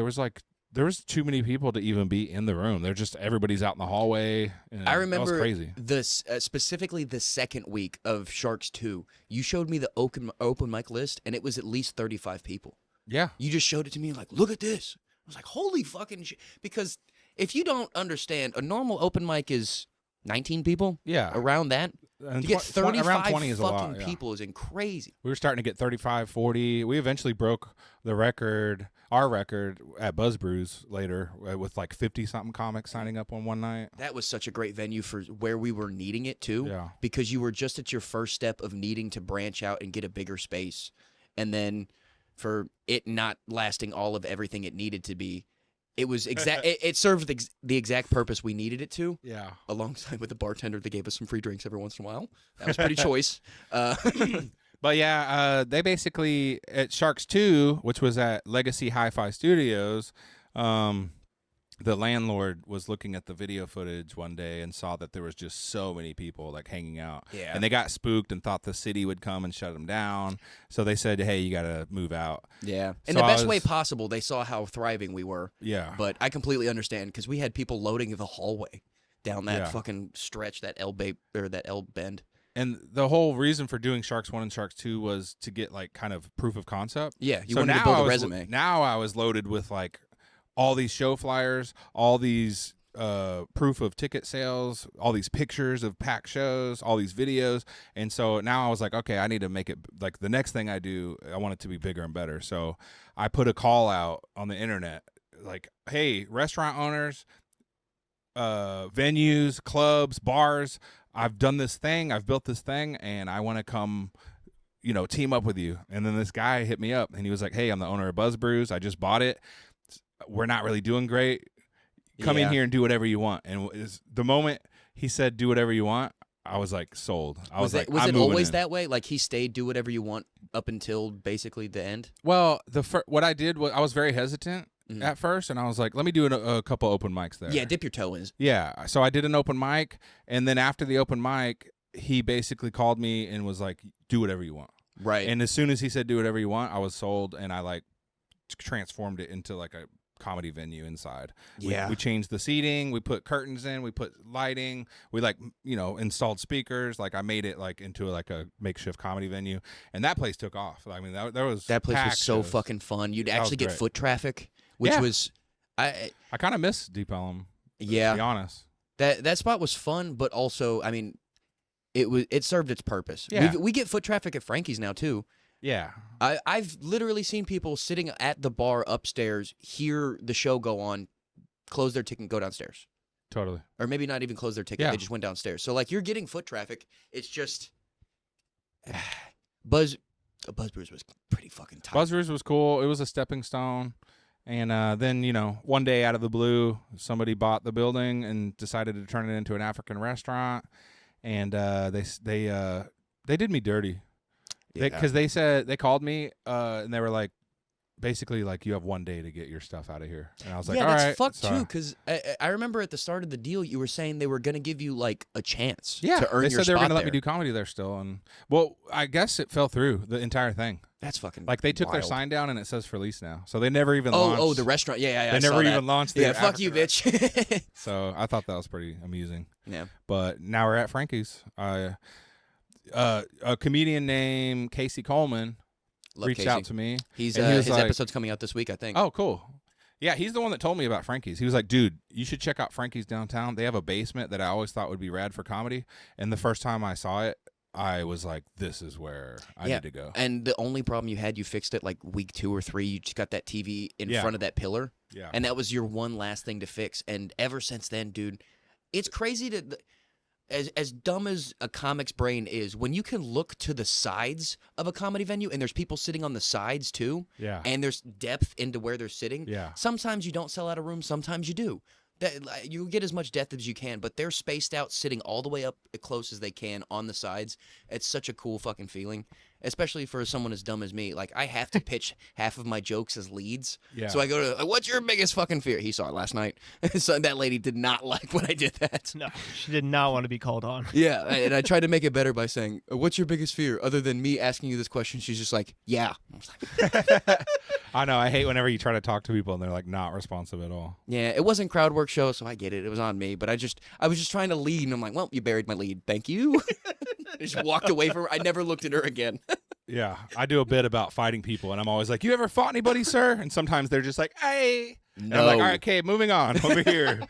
was too many people to even be in the room. They're just everybody's out in the hallway. And I that remember was crazy. this specifically the second week of Sharks 2. You showed me the open mic list, and it was at least 35 people. Yeah. You just showed it to me like, look at this. I was like, holy fucking shit. Because if you don't understand, a normal open mic is 19 people. Yeah. Around that. And To get 35 around 20 is a fucking lot, yeah. people is crazy. We were starting to get 35, 40. We eventually broke the record, our record, at Buzz Brews later with like 50-something comics signing up on one night. That was such a great venue for where we were needing it too. Yeah. Because you were just at your first step of needing to branch out and get a bigger space. And then for it not lasting all of everything it needed to be, it was it served the exact purpose we needed it to, Yeah. alongside with the bartender that gave us some free drinks every once in a while. That was pretty choice. But yeah, they basically, at Sharks 2, which was at Legacy Hi-Fi Studios, the landlord was looking at the video footage one day and saw that there was just so many people like hanging out. Yeah. And they got spooked and thought the city would come and shut them down. So they said, hey, you got to move out. Yeah. In So the I best way was- possible, they saw how thriving we were. Yeah. But I completely understand because we had people loading the hallway down that Yeah. fucking stretch, that L bend. And the whole reason for doing Sharks 1 and Sharks 2 was to get like kind of proof of concept. Yeah, you So wanted to now build I a was- resume. Now I was loaded with like all these show flyers, all these proof of ticket sales, all these pictures of packed shows, all these videos. And so now I was like, okay, I need to make it like the next thing I do, I want it to be bigger and better. So I put a call out on the internet like, hey, restaurant owners, venues, clubs, bars, I've done this thing, I've built this thing, and I want to come, team up with you. And then this guy hit me up, and he was like, hey, I'm the owner of Buzz Brews. I just bought it. We're not really doing great. Come in Yeah. here and do whatever you want. And the moment he said, do whatever you want, I was like sold. I was like, Was I'm it moving always in. that way? Like he stayed, do whatever you want up until basically the end? Well, what I did was I was very hesitant Mhm. at first, and I was like, let me do a couple open mics there. Yeah, dip your toe in. Yeah, so I did an open mic, and then after the open mic, he basically called me and was like, do whatever you want. Right. And as soon as he said do whatever you want, I was sold, and I like transformed it into like comedy venue inside. Yeah. We changed the seating, we put curtains in, we put lighting, we like, installed speakers. Like I made it like into like a makeshift comedy venue, and that place took off. I mean, that was That place was packed so shows. fucking fun. You'd That was actually get great. foot traffic, which Yeah. was I kind of miss Deep Ellum. To yeah. be honest. That spot was fun, but also, I mean, it served its purpose. Yeah. We get foot traffic at Frankie's now too. Yeah. I've literally seen people sitting at the bar upstairs, hear the show go on, close their ticket, and go downstairs. Totally. Or maybe not even close their ticket. Yeah. They just went downstairs. So, like, you're getting foot traffic. It's just... Buzz Brews was pretty fucking tight. Buzzers was cool. It was a stepping stone. And then, one day out of the blue, somebody bought the building and decided to turn it into an African restaurant. And they did me dirty. Because they called me and they were like, basically like, you have one day to get your stuff out of here. And I was like, yeah, all that's right. fucked sorry. too. Because I remember at the start of the deal, you were saying they were going to give you like a chance Yeah, to earn they your said they were spot going to let me there. do comedy there still. And well, I guess it fell through, the entire thing. That's fucking Like they took their wild. sign down and it says for lease now. So they never even launched. Oh, the restaurant. Yeah. They I saw never that. even launched the Yeah, fuck you, African bitch. So I thought that was pretty amusing. Yeah. But now we're at Frankie's. A comedian named Casey Coleman Love reached Casey. out to me. He's and he was his like, episode's coming out this week, I think. Oh, cool. Yeah, he's the one that told me about Frankie's. He was like, dude, you should check out Frankie's downtown. They have a basement that I always thought would be rad for comedy. And the first time I saw it, I was like, this is where I need to go. And the only problem you had, you fixed it like week 2 or 3. You just got that TV in Yeah. front of that pillar. Yeah. And that was your one last thing to fix. And ever since then, dude, it's crazy to... As dumb as a comic's brain is, when you can look to the sides of a comedy venue and there's people sitting on the sides too, Yeah. and there's depth into where they're sitting, Yeah. sometimes you don't sell out a room, sometimes you do. That you get as much depth as you can, but they're spaced out, sitting all the way up as close as they can on the sides. It's such a cool fucking feeling, especially for someone as dumb as me. Like, I have to pitch half of my jokes as leads. Yeah. So I go to, what's your biggest fucking fear? He saw it last night. So that lady did not like when I did that. No, she did not want to be called on. Yeah, and I tried to make it better by saying, what's your biggest fear? Other than me asking you this question, she's just like, yeah. I was like, I know. I hate whenever you try to talk to people and they're like not responsive at all. yeah, it wasn't crowd work show, so I get it. It was on me, but I was just trying to lead, and I'm like, well, you buried my lead. Thank you. I just walked away from her. I never looked at her again. Yeah. I do a bit about fighting people and I'm always like, you ever fought anybody, sir? And sometimes they're just like, hey. And I'm like, all right, okay, moving on over here.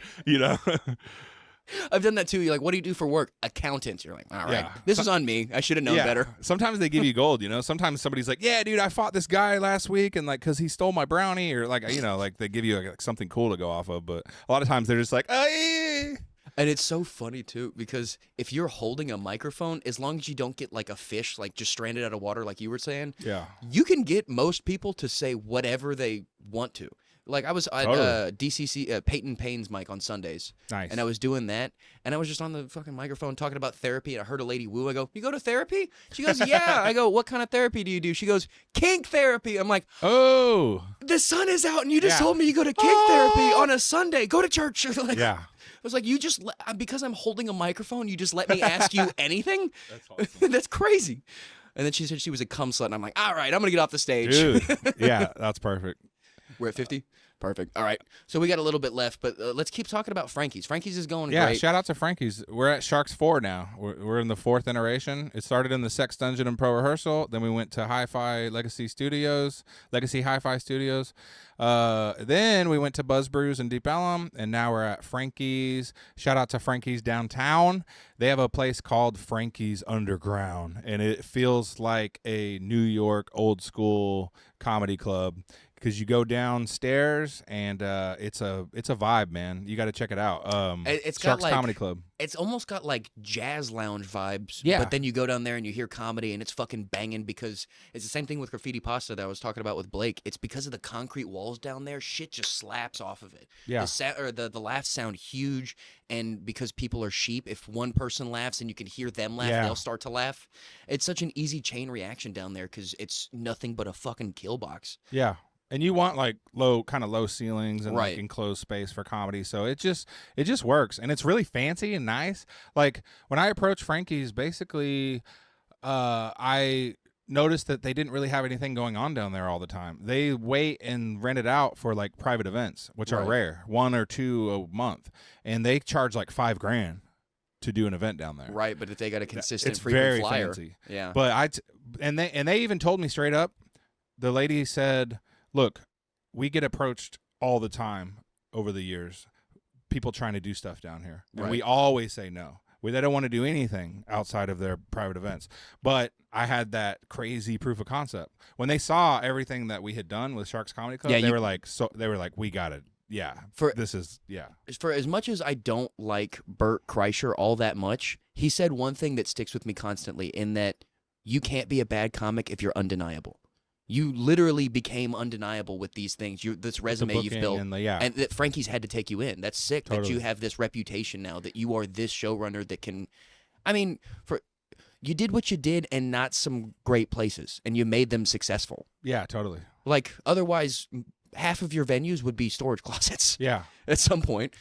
I've done that too. You're like, what do you do for work? Accountant. You're like, all right, Yeah. this is on me. I should have known better. Sometimes they give you gold, Sometimes somebody's like, yeah, dude, I fought this guy last week and like, cause he stole my brownie or like, like they give you like something cool to go off of. But a lot of times they're just like, hey. And it's so funny too, because if you're holding a microphone, as long as you don't get like a fish, like just stranded out of water, like you were saying, Yeah. you can get most people to say whatever they want to. Like I was at Totally. DCC, Peyton Payne's mic on Sundays. Nice. And I was doing that, and I was just on the fucking microphone talking about therapy, and I heard a lady woo. I go, you go to therapy? She goes, yeah. I go, what kind of therapy do you do? She goes, kink therapy. I'm like, oh. the sun is out, and you just Yeah. told me you go to kink therapy on a Sunday. Go to church. Like, Yeah. I was like, you just, because I'm holding a microphone, you just let me ask you anything? That's awesome. That's crazy. And then she said she was a cum slut, and I'm like, all right, I'm going to get off the stage. Dude. Yeah, that's perfect. We're at 50? Perfect. All right. So we got a little bit left, but let's keep talking about Frankie's. Frankie's is going Yeah, great. shout out to Frankie's. We're at Sharks 4 now. We're in the 4th iteration. It started in the Sex Dungeon and Pro Rehearsal. Then we went to Hi-Fi Legacy Hi-Fi Studios. Then we went to Buzz Brews and Deep Ellum, and now we're at Frankie's. Shout out to Frankie's downtown. They have a place called Frankie's Underground, and it feels like a New York old school comedy club. Because you go downstairs and it's a vibe, man. You got to check it out. It's got Sharks like, Comedy Club. it's almost got like jazz lounge vibes. Yeah. But then you go down there and you hear comedy and it's fucking banging, because it's the same thing with Graffiti Pasta that I was talking about with Blake. It's because of the concrete walls down there. Shit just slaps off of it. Yeah. The laughs sound huge, and because people are sheep, if one person laughs and you can hear them laugh, Yeah. they'll start to laugh. It's such an easy chain reaction down there because it's nothing but a fucking kill box. Yeah. And you want like low ceilings and Right. like enclosed space for comedy. So it just works. And it's really fancy and nice. Like when I approached Frankie's, basically I noticed that they didn't really have anything going on down there all the time. They wait and rent it out for like private events, which are Right. rare, 1 or 2 a month, and they charge like $5,000 to do an event down there. Right, but if they got a consistent It's frequent very flyer, fancy. yeah. But they even told me straight up. The lady said, "Look, we get approached all the time over the years, people trying to do stuff down here, and we Right. always say no. They don't want to do anything outside of their private events." But I had that crazy proof of concept when they saw everything that we had done with Sharks Comedy Club. Yeah, They were like, "We got it. Yeah, For as much as I don't like Bert Kreischer all that much, he said one thing that sticks with me constantly, in that you can't be a bad comic if you're undeniable. You literally became undeniable with these things. This resume you've built, and that Frankie's had to take you in. That's sick that Totally. you have this reputation now, that you are this showrunner that can. I mean, you did what you did, and not some great places, and you made them successful. yeah, totally, Like, otherwise, half of your venues would be storage closets yeah." at some point.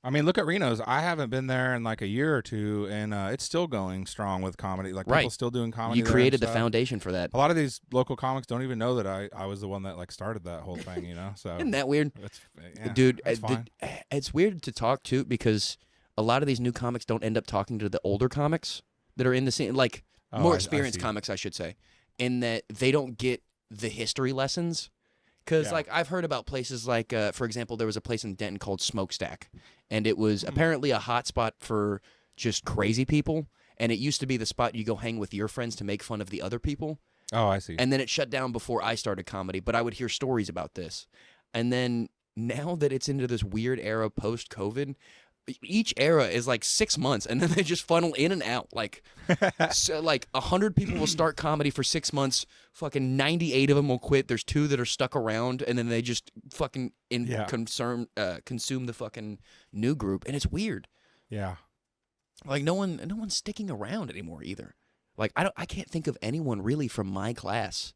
I mean, look at Reno's. I haven't been there in like a year or two, and it's still going strong with comedy. Like, Right. people still doing comedy. You there created and the stuff. foundation for that. A lot of these local comics don't even know that I was the one that like started that whole thing, So Isn't that weird? it's, yeah, Dude, it's fine. it's weird to talk to, because a lot of these new comics don't end up talking to the older comics that are in the scene, like Oh, more I experienced see. comics, I should say, in that they don't get the history lessons. Because, Yeah. like, I've heard about places like, for example, there was a place in Denton called Smokestack, and it Hmm. was apparently a hot spot for just crazy people, and it used to be the spot you go hang with your friends to make fun of the other people. Oh, I see. And then it shut down before I started comedy, but I would hear stories about this. And then now that it's into this weird era post-COVID, each era is like 6 months, and then they just funnel in and out. Like, so like 100 people will start comedy for 6 months. Fucking 98 of them will quit. There's 2 that are stuck around, and then they just fucking Yeah. consume the fucking new group, and it's weird. Yeah. Like, no one's sticking around anymore either. Like, I can't think of anyone really from my class.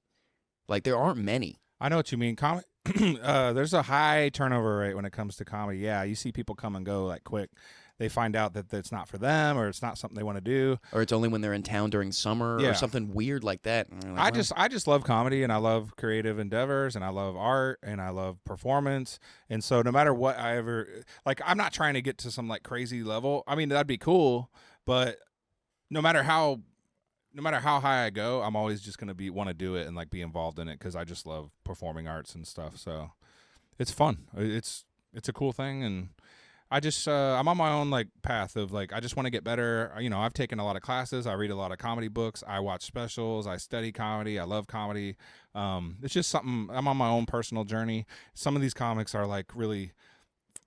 Like, there aren't many. I know what you mean. There's a high turnover rate when it comes to comedy. Yeah, you see people come and go like quick. They find out that it's not for them, or it's not something they want to do. Or it's only when they're in town during summer, Yeah. or something weird like that. And you're like, well, I just love comedy, and I love creative endeavors, and I love art, and I love performance. And so no matter what I ever like, I'm not trying to get to some like crazy level. I mean, that'd be cool, but no matter how high I go, I'm always just going to want to do it and like be involved in it, because I just love performing arts and stuff. So it's fun. It's a cool thing. And I just, I'm on my own like path of like, I just want to get better. I've taken a lot of classes. I read a lot of comedy books. I watch specials. I study comedy. I love comedy. It's just something, I'm on my own personal journey. Some of these comics are like really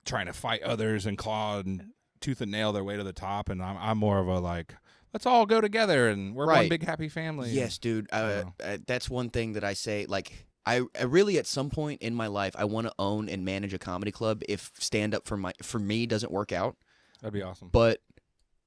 trying to fight others and claw and tooth and nail their way to the top. And I'm more of a like, let's all go together and we're one Right. big happy family. yes, dude. know. That's one thing that I say. Like, I really, at some point in my life, I want to own and manage a comedy club if stand up for me doesn't work out. That'd be awesome. But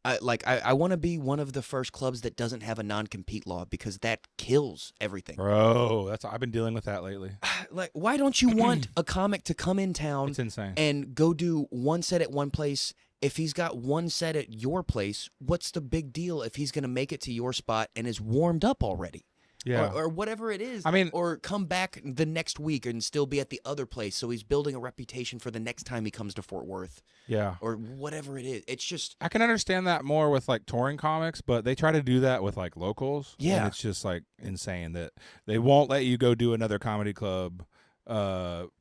I want to be one of the first clubs that doesn't have a non-compete law, because that kills everything. Bro, I've been dealing with that lately. Like, why don't you want a comic to come in town It's insane. and go do one set at one place? If he's got one set at your place, what's the big deal if he's going to make it to your spot and is warmed up already? Yeah. Or whatever it is. I mean- or come back the next week and still be at the other place, so he's building a reputation for the next time he comes to Fort Worth, Yeah. or whatever it is. It's just, I can understand that more with like touring comics, but they try to do that with like locals. Yeah. And it's just like insane that they won't let you go do another comedy club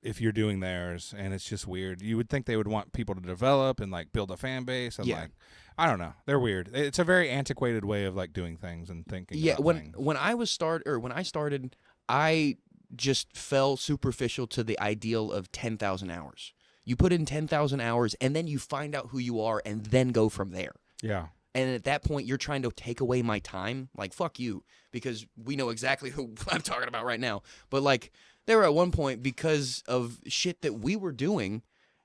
if you're doing theirs, and it's just weird. You would think they would want people to develop and like build a fan base, and Yeah. like I don't know. They're weird. It's a very antiquated way of like doing things and thinking. yeah. about When things. when I started, I just fell superficial to the ideal of 10,000 hours. You put in 10,000 hours, and then you find out who you are, and then go from there. Yeah. And at that point, you're trying to take away my time. Like, fuck you, because we know exactly who I'm talking about right now. But, like, they were at one point, because of shit that we were doing,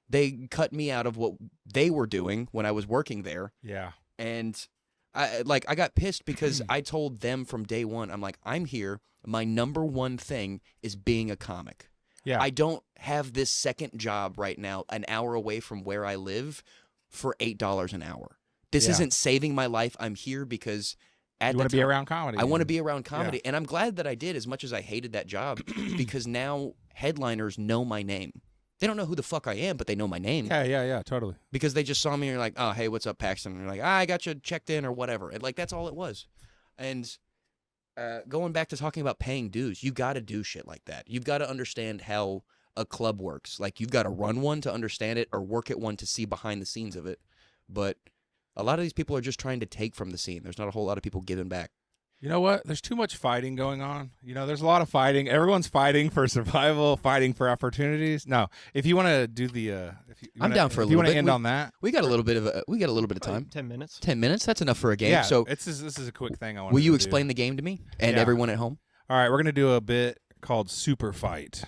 they cut me out of what they were doing when I was working there. Yeah. And I got pissed because I told them from day one, I'm like, I'm here. My number one thing is being a comic. Yeah. I don't have this second job right now, an hour away from where I live, for $8 an hour. This Yeah. isn't saving my life. I'm here because at You that want to be time, around comedy. I want to and- be around comedy, and I'm glad that I did. As much as I hated that job, because now headliners know my name. They don't know who the fuck I am, but they know my name Yeah, totally. because they just saw me and you're like, oh, hey, what's up, Paxton? And you're like, I got you checked in or whatever. And like, that's all it was. And going back to talking about paying dues, you got to do shit like that. You've got to understand how a club works. Like, you've got to run one to understand it or work at one to see behind the scenes of it. But a lot of these people are just trying to take from the scene. There's not a whole lot of people giving back. You know what? There's too much fighting going on. You know, there's a lot of fighting. Everyone's fighting for survival, fighting for opportunities. No, if you want to do the, I'm down for a if you little want to bit. end on that, We got a little bit of time. 10 minutes. 10 minutes. That's enough for a game. yeah. So this is a quick thing I want. will you explain the game to me and Yeah. everyone at home? All right, we're gonna do a bit called Super Fight,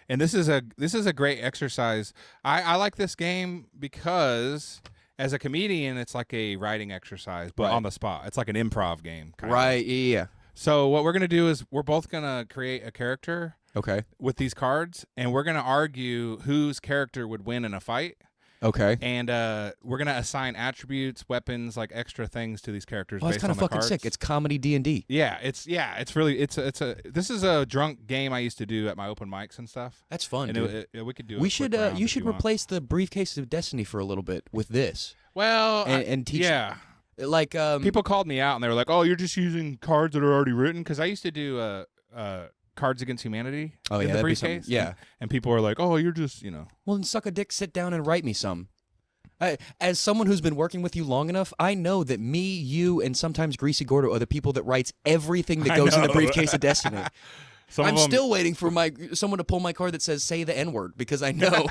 and this is a great exercise. I like this game because as a comedian, it's like a writing exercise, but Right. on the spot. It's like an improv game. Kind of. Right. Yeah. So what we're gonna do is we're both gonna create a character Okay. with these cards, and we're gonna argue whose character would win in a fight. Okay. And we're gonna assign attributes, weapons, like extra things to these characters. Well, that's based kind on of the fucking cards. sick. It's comedy D&D. It's really this is a drunk game I used to do at my open mics and stuff. That's fun, And dude. we could do. We a should quick round you if should want. replace the briefcase of destiny for a little bit with this. Well, and teach yeah. like People called me out and they were like, "Oh, you're just using cards that are already written." Because I used to do Cards Against Humanity. Oh, in yeah, the that'd be something- briefcase. yeah. And people were like, "Oh, you're just well, then suck a dick, sit down and write me some. As someone who's been working with you long enough, I know that me, you, and sometimes Greasy Gordo are the people that writes everything that I goes in the know. briefcase of destiny. Some I'm of them, still waiting for someone to pull my card that says "say the N-word" because I know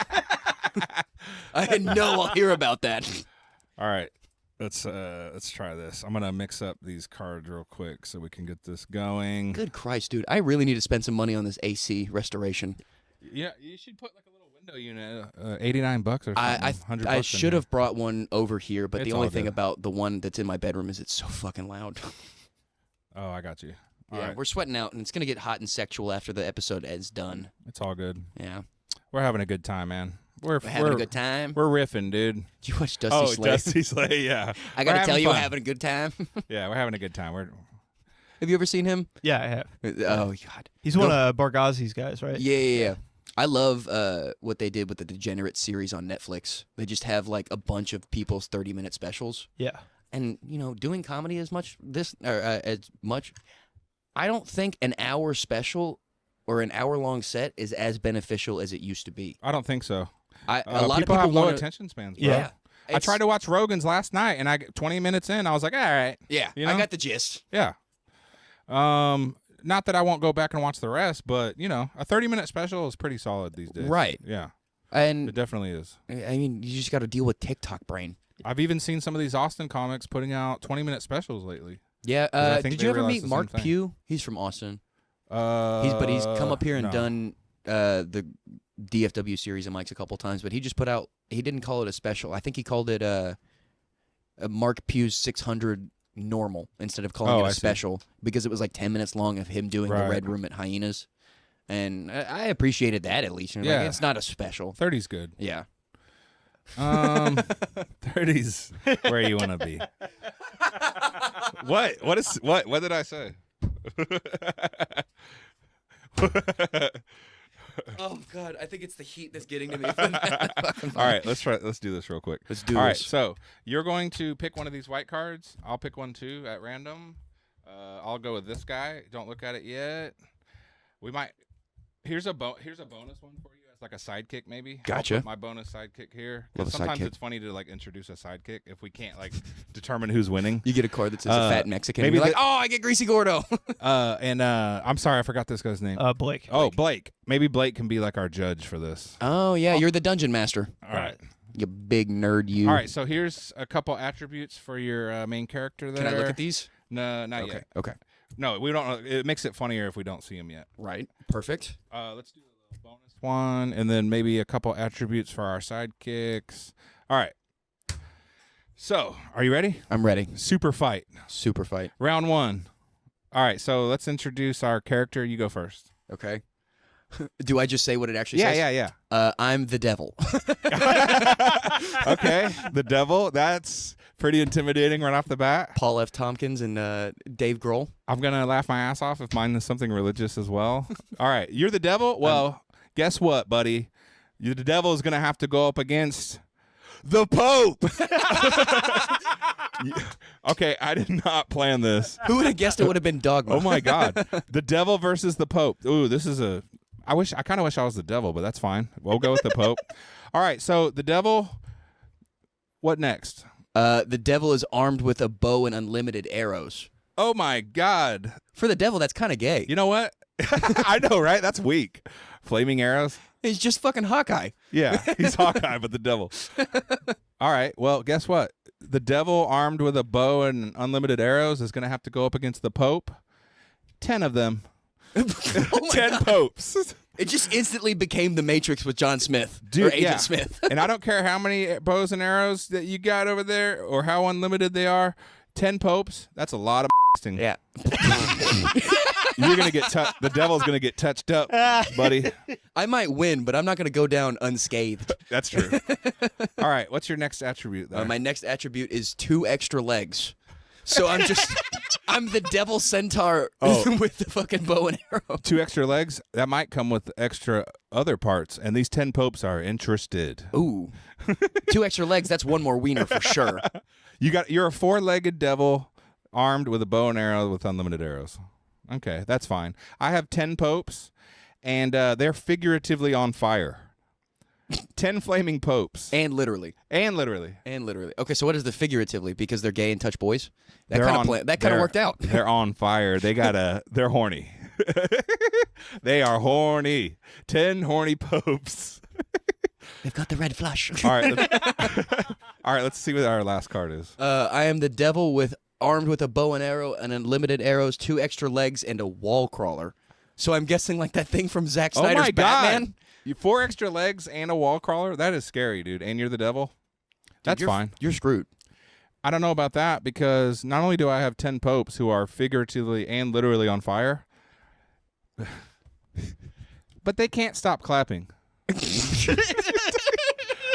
I know I'll hear about that. All right. Let's try this. I'm gonna mix up these cards real quick so we can get this going. Good Christ, dude! I really need to spend some money on this AC restoration. Yeah, you should put like a little window unit, $89 or something. I 100 I bucks in should here. have brought one over here, but It's the only all thing good. about the one that's in my bedroom is it's so fucking loud. Oh, I got you. All Yeah, right. we're sweating out, and it's gonna get hot and sexual after the episode is done. It's all good. Yeah, We're having a good time, man. We're having a good time. We're riffing, dude. Did you watch Dusty Slay? Dusty Slay, yeah. I gotta We're tell having you, we're fun. having a good time. Yeah, we're having a good time. Have you ever seen him? Yeah, I have. Oh God, He's one of Bargazzi's guys, right? yeah. I love what they did with the Degenerate series on Netflix. They just have like a bunch of people's 30-minute specials, Yeah. and doing comedy as much. I don't think an hour special or an hour-long set is as beneficial as it used to be. I don't think so. A lot of people people have low wanna, attention spans, bro. Yeah. I tried to watch Rogan's last night, and 20 minutes in, I was like, all right. Yeah, You I know? got the gist. Yeah. Not that I won't go back and watch the rest, but, a 30-minute special is pretty solid these days. Right. Yeah, And it definitely is. I mean, you just got to deal with TikTok brain. I've even seen some of these Austin comics putting out 20-minute specials lately. Yeah. I think Did they you ever realized meet the Mark same thing. Pugh? He's from Austin. He's come up here and no. done the DFW series of Mike's a couple times, but he just put out. He didn't call it a special. I think he called it a Mark Pugh's 600 normal instead of calling it I a see. special because it was like 10 minutes long of him doing the Right. Red Room at Hyenas, and I appreciated that at least. Yeah. Like, it's not a special. 30's good. Yeah. 30's where you want to be. What did I say? Oh God, I think it's the heat that's getting to me. All right, let's do this real quick. Let's do All right, this. so you're going to pick one of these white cards. I'll pick one too at random. I'll go with this guy. Don't look at it yet. We might. Here's a bonus one for you as like a sidekick, maybe. Gotcha. I'll put my bonus sidekick here. 'Cause Love a sometimes sidekick. it's funny to like introduce a sidekick if we can't like determine who's winning. You get a card that says a fat Mexican. maybe And you're like, the- oh, I get Greasy Gordo. And I'm sorry, I forgot this guy's name. Blake. Oh, Blake. Maybe Blake can be like our judge for this. Oh yeah, you're the dungeon master. All right. You big nerd, you. All right, so here's a couple attributes for your main character there. Can I look at these? No, not Okay. yet. Okay. No, we don't. It makes it funnier if we don't see them yet. Right. Perfect. Let's do a little bonus one, and then maybe a couple attributes for our sidekicks. All right. So, are you ready? I'm ready. Super fight. Super fight. Round one. All right, so let's introduce our character. You go first. Okay. Do I just say what it actually Yeah, says? yeah. I'm the devil. Okay, the devil. That's pretty intimidating right off the bat. Paul F. Tompkins and Dave Grohl. I'm gonna laugh my ass off if mine is something religious as well. All right, you're the devil. Well, guess what, buddy? The devil is gonna have to go up against the Pope. Okay, I did not plan this. Who would have guessed it would have been Dogma? Oh my God, the devil versus the Pope. Ooh, this is a. I kind of wish I was the devil, but that's fine. We'll go with the Pope. All right, so the devil. What next? The devil is armed with a bow and unlimited arrows. Oh my God. For the devil, that's kind of gay. You know what? I know, right? That's weak. Flaming arrows. He's just fucking Hawkeye. Yeah, he's Hawkeye, but the devil. All right, well, guess what? The devil armed with a bow and unlimited arrows is going to have to go up against the Pope. 10 of them. Oh 10 God. popes. It just instantly became The Matrix with John Smith. Dude, or Agent yeah. Smith. And I don't care how many bows and arrows that you got over there or how unlimited they are. 10 popes, that's a lot of Yeah. You're going to get the devil's going to get touched up, buddy. I might win, but I'm not going to go down unscathed. That's true. All right, what's your next attribute there? My next attribute is 2 extra legs. So I'm the devil centaur with the fucking bow and arrow. 2 extra legs? That might come with extra other parts, and these 10 popes are interested. Ooh. 2 extra legs, that's 1 more wiener for sure. You're a 4-legged devil armed with a bow and arrow with unlimited arrows. Okay, that's fine. I have 10 popes, and they're figuratively on fire. 10 flaming popes. And literally. Okay, so what is the figuratively? Because they're gay and touch boys? That kind of worked out. They're on fire. They're horny. They are horny. 10 horny popes. They've got the red flush. All right, let's see what our last card is. I am the devil armed with a bow and arrow and unlimited arrows, 2 extra legs, and a wall crawler. So I'm guessing like that thing from Zack Snyder's oh my Batman. God. You 4 extra legs and a wall crawler? That is scary, dude. And you're the devil? That's fine. You're screwed. I don't know about that because not only do I have 10 popes who are figuratively and literally on fire, but they can't stop clapping.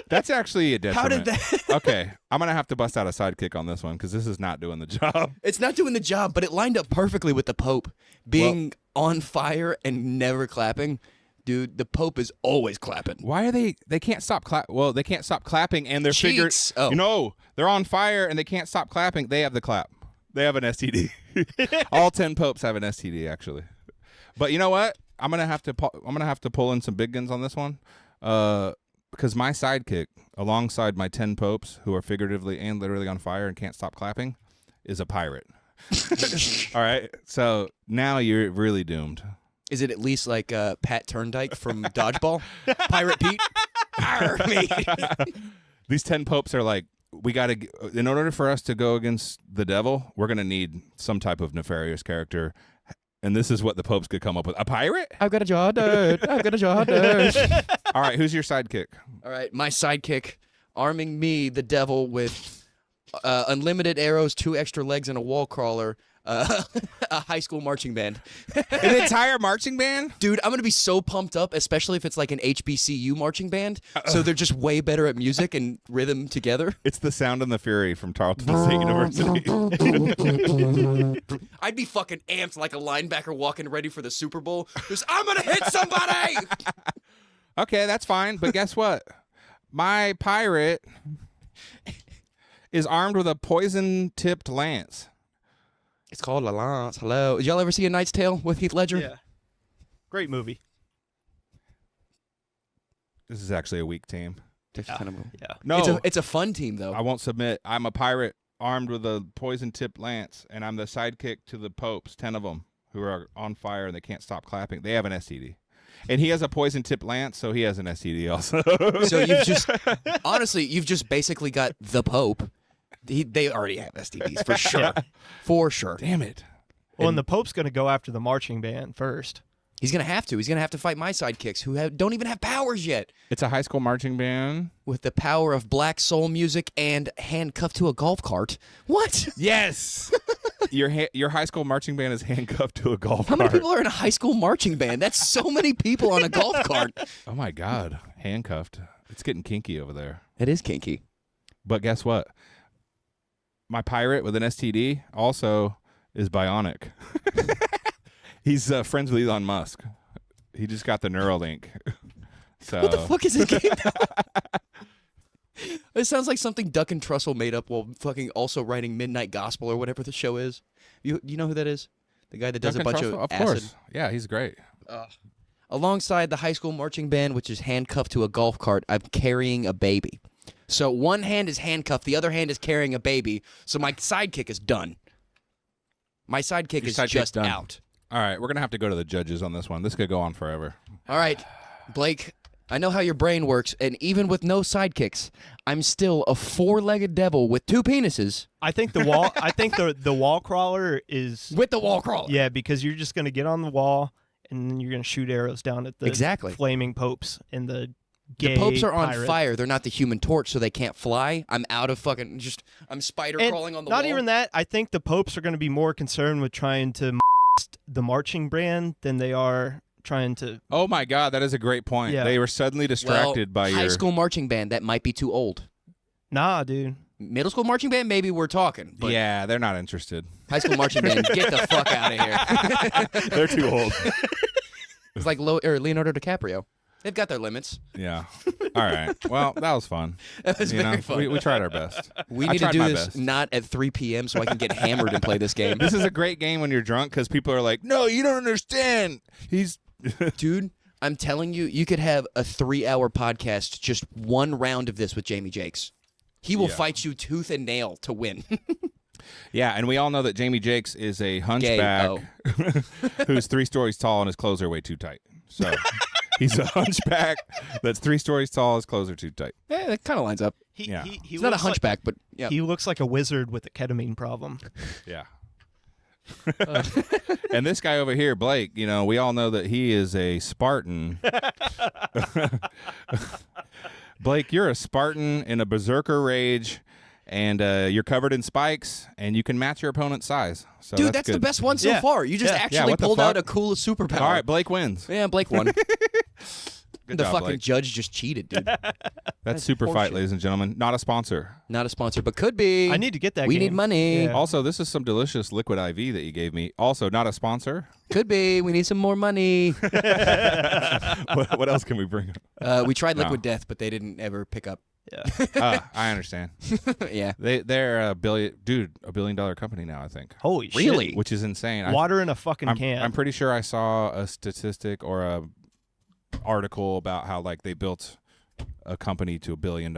That's actually a detriment. How did that? Okay, I'm going to have to bust out a sidekick on this one because this is not doing the job. It's not doing the job, but it lined up perfectly with the Pope being on fire and never clapping. Dude, the Pope is always clapping. Why are they can't stop Well, they can't stop clapping and they're Cheats. Oh. You know, they're on fire and they can't stop clapping. They have the clap. They have an STD. All 10 popes have an STD actually. But you know what? I'm gonna have to pull in some big guns on this one, because my sidekick, alongside my 10 popes who are figuratively and literally on fire and can't stop clapping, is a pirate. All right, so now you're really doomed. Is it at least like Pat Turndike from Dodgeball? Pirate Pete? Arr, me. These 10 popes are like, in order for us to go against the devil, we're gonna need some type of nefarious character. And this is what the popes could come up with. A pirate? I've got a jaw, dude. I've got a jaw, dude. All right, who's your sidekick? All right, my sidekick, arming me, the devil, with unlimited arrows, 2 extra legs, and a wall crawler, a high school marching band. An entire marching band? Dude, I'm going to be so pumped up, especially if it's like an HBCU marching band. So they're just way better at music and rhythm together. It's the Sound and the Fury from Tarleton State University. I'd be fucking amped like a linebacker walking ready for the Super Bowl. Just, I'm going to hit somebody! Okay, that's fine. But guess what? My pirate is armed with a poison-tipped lance. It's called La Lance. Hello. Did y'all ever see A Knight's Tale with Heath Ledger? Yeah. Great movie. This is actually a weak team. Yeah. No, It's a fun team, though. I won't submit. I'm a pirate armed with a poison-tipped lance, and I'm the sidekick to the popes, 10 of them, who are on fire and they can't stop clapping. They have an STD. And he has a poison-tipped lance, so he has an STD also. So you've just basically got the Pope. They already have STDs, for sure. Yeah. For sure. Damn it. Well, and the Pope's going to go after the marching band first. He's going to have to. He's going to have to fight my sidekicks who don't even have powers yet. It's a high school marching band. With the power of black soul music and handcuffed to a golf cart. What? Yes. Your high school marching band is handcuffed to a golf How cart. many people are in a high school marching band? That's so many people on a golf cart. Oh my God, handcuffed. It's getting kinky over there. It is kinky. But guess what? My pirate with an STD also is bionic. He's friends with Elon Musk. He just got the Neuralink. So What the fuck is this game? It sounds like something Duck and Trussell made up while fucking also writing Midnight Gospel or whatever the show is. You know who that is? The guy that does Duncan a bunch Trussell? of course. acid. Yeah, he's great. Alongside the high school marching band, which is handcuffed to a golf cart, I'm carrying a baby. So one hand is handcuffed, the other hand is carrying a baby. So my sidekick is done. My sidekick Your is sidekick's just done. out. All right, we're gonna have to go to the judges on this one. This could go on forever. All right, Blake, I know how your brain works, and even with no sidekicks, I'm still a four-legged devil with two penises I think the wall. I think the wall crawler is. with the wall crawler. Yeah, because you're just gonna get on the wall and then you're gonna shoot arrows down at the Exactly. flaming popes and the gay The popes are on pirate. fire. They're not the Human Torch, so they can't fly. I'm out of fucking I'm spider And crawling on the not wall. even that. I think the popes are going to be more concerned with trying to the marching band than they are trying to. Oh my God, that is a great point. Yeah. They were suddenly distracted by high your. school marching band. That might be too old. Nah, dude. Middle school marching band, maybe we're talking. But Yeah, they're not interested. high school marching band, get the fuck out of here. They're too old. It's like Leonardo DiCaprio. They've got their limits. Yeah. All right. Well, that was fun. That was You very know, fun. we tried our best. We I need to tried do my this best. not at 3 p.m. so I can get hammered and play this game. This is a great game when you're drunk because people are like, "No, you don't understand." He's Dude, I'm telling you, you could have a 3-hour podcast, just one round of this with Jamie Jakes. He will Yeah. fight you tooth and nail to win. Yeah, and we all know that Jamie Jakes is a hunchback Oh. who's 3 stories tall and his clothes are way too tight. So he's a hunchback that's 3 stories tall. His clothes are too tight. Yeah, that kind of lines up. Yeah. He's not a hunchback, but yeah. He looks like a wizard with a ketamine problem. Yeah. And this guy over here, Blake, you know, we all know that he is a Spartan. Blake, you're a Spartan in a berserker rage, and you're covered in spikes, and you can match your opponent's size. So Dude, that's the good. best one so Yeah. far. You just Yeah. actually what the pulled out fuck? a coolest superpower. All right, Blake wins. Yeah, Blake won. Good The job, fucking Blake. judge just cheated, dude. That's Super Fight, horseshit. ladies and gentlemen. Not a sponsor. Not a sponsor, but could be. I need to get that. We game. need money. Yeah. Also, this is some delicious liquid IV that you gave me. Also, not a sponsor. Could be. We need some more money. What else can we bring up? We tried No. Liquid Death, but they didn't ever pick up. Yeah. I understand. Yeah. They're a billion-dollar company now, I think. Holy shit. Really? Which is insane. Water in a fucking I'm, can. I'm pretty sure I saw a statistic or a article about how like they built a company to $1 billion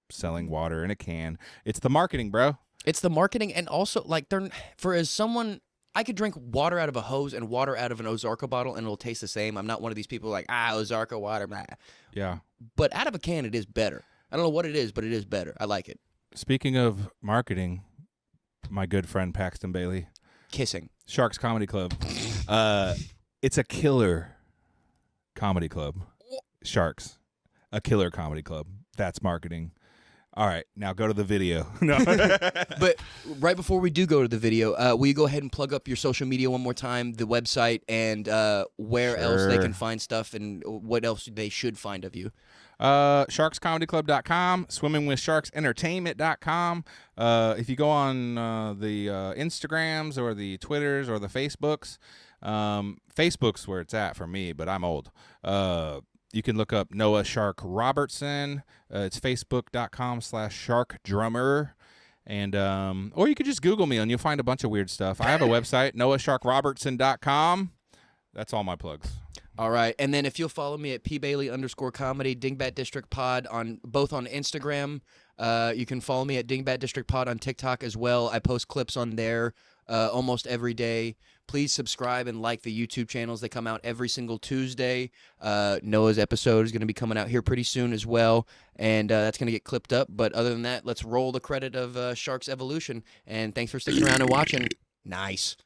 selling water in a can. It's the marketing, bro. It's the marketing, and also like as someone, I could drink water out of a hose and water out of an Ozarka bottle, and it'll taste the same. I'm not one of these people like Ozarka water, blah. Yeah. But out of a can, it is better. I don't know what it is, but it is better. I like it. Speaking of marketing, my good friend Paxton Bailey, Kissing. Sharks Comedy Club. It's a killer comedy club. Sharks. A killer comedy club. That's marketing. All right, now go to the video. No. But right before we do go to the video, will you go ahead and plug up your social media one more time, the website, and where else they Sure. can find stuff and what else they should find of you? SharksComedyClub.com, SwimmingWithSharksEntertainment.com. If you go on the Instagrams or the Twitters or the Facebooks, Facebook's where it's at for me, but I'm old. You can look up Noah Shark Robertson. It's Facebook.com/SharkDrummer. And or you could just Google me and you'll find a bunch of weird stuff. I have a website, NoahSharkRobertson.com. That's all my plugs. All right, and then if you'll follow me at pbailey_comedy, Dingbat District Pod on both on Instagram. You can follow me at Dingbat District Pod on TikTok as well. I post clips on there almost every day. Please subscribe and like the YouTube channels. They come out every single Tuesday. Noah's episode is going to be coming out here pretty soon as well, and that's going to get clipped up. But other than that, let's roll the credit of Sharks Evolution. And thanks for sticking around and watching. Nice.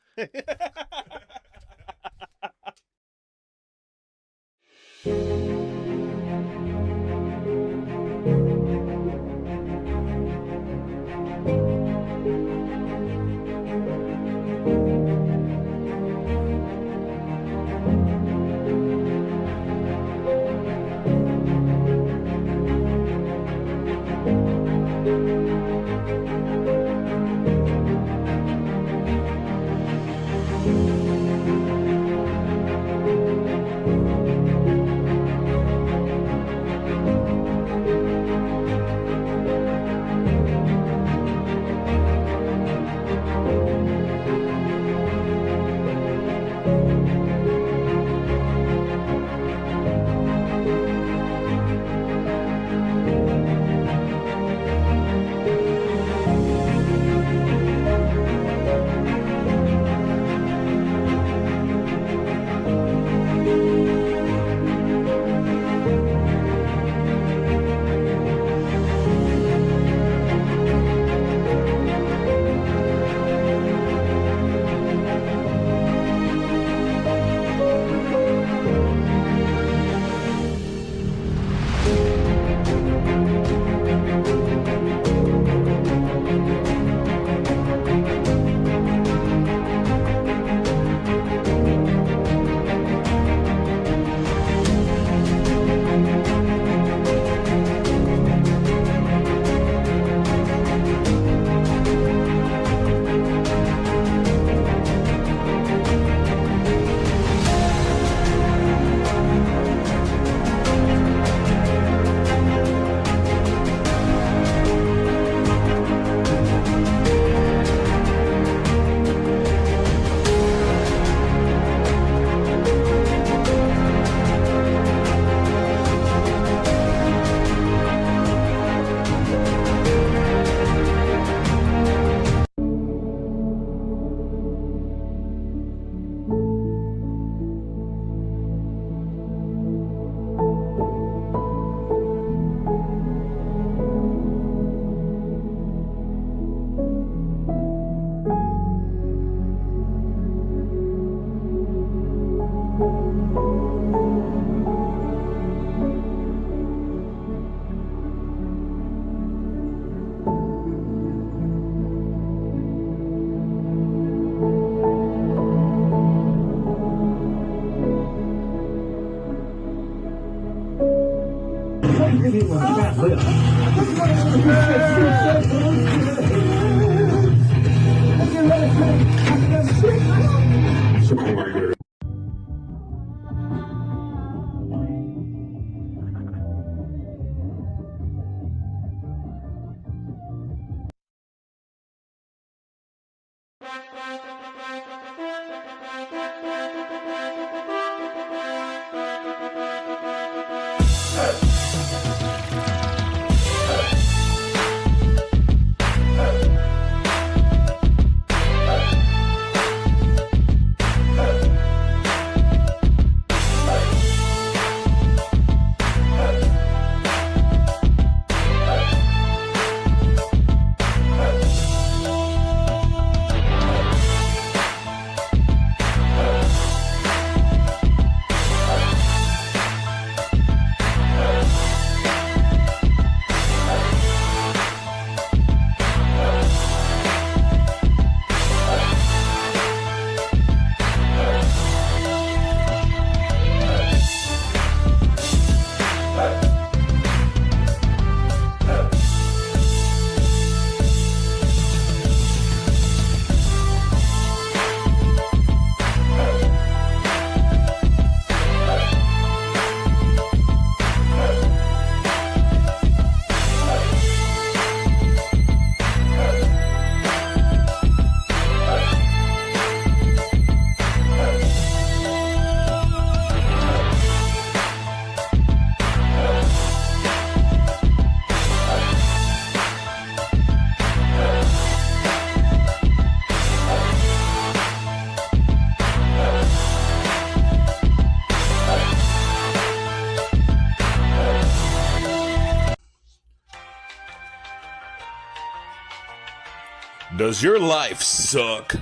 Does your life suck?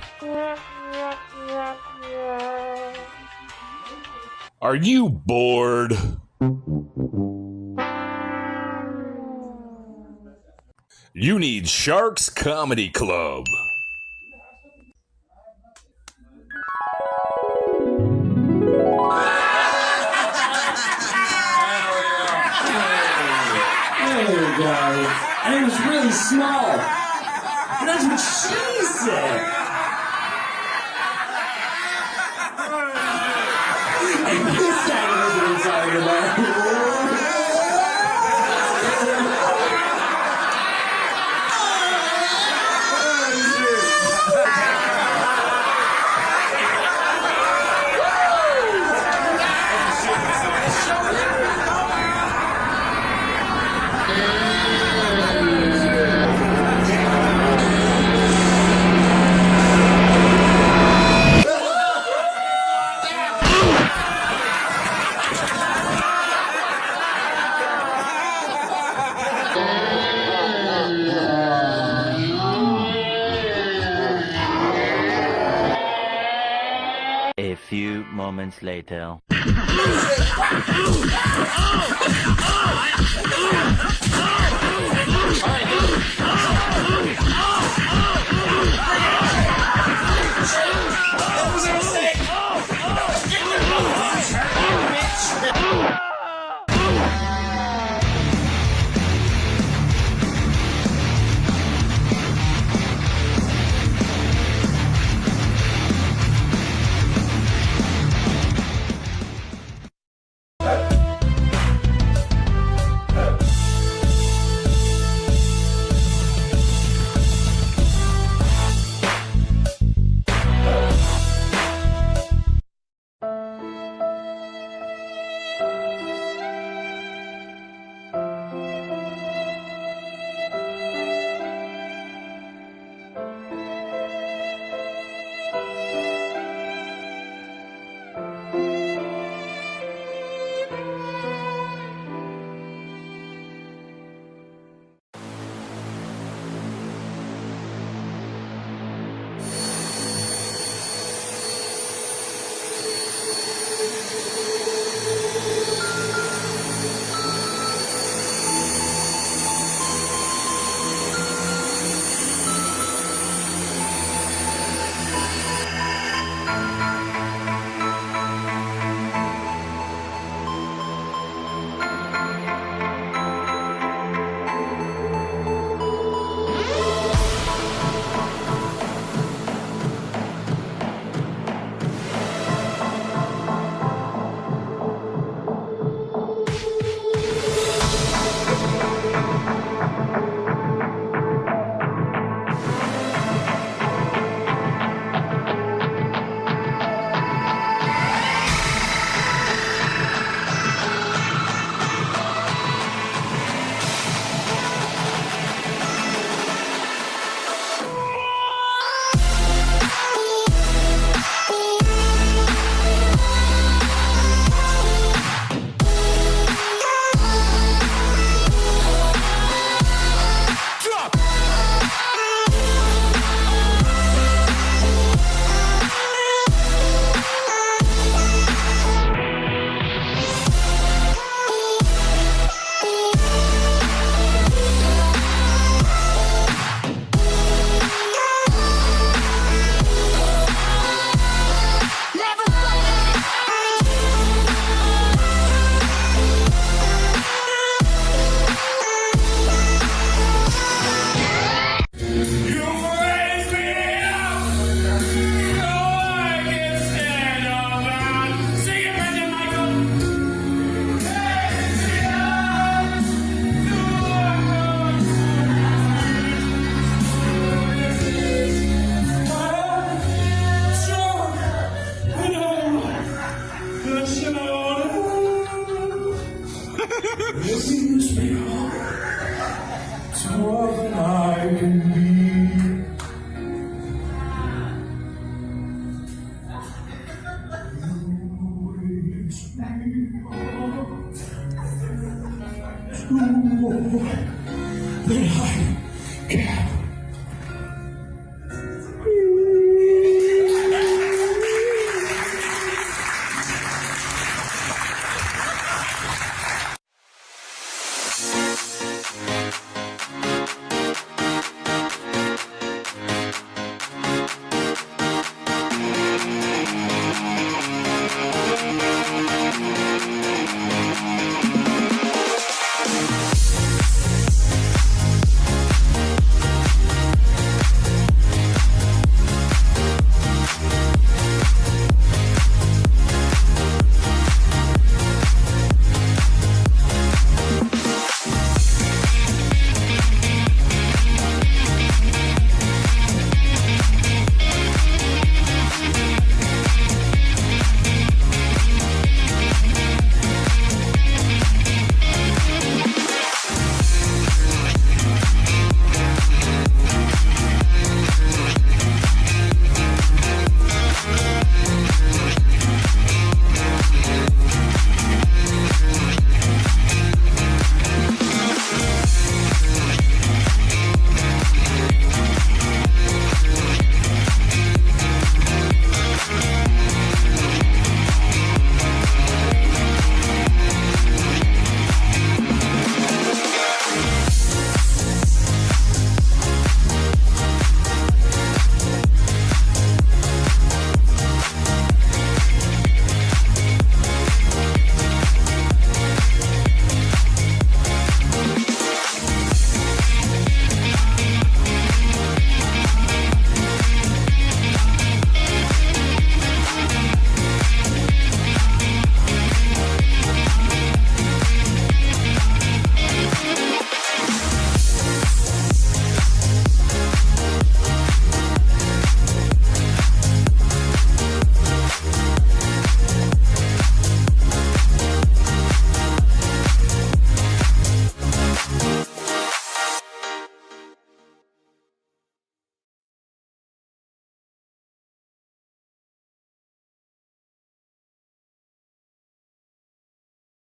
Are you bored? You need Sharks Comedy Club. Hey guys, and it was really small. That's what she said. And this guy knows what I'm talking about. A few moments later. They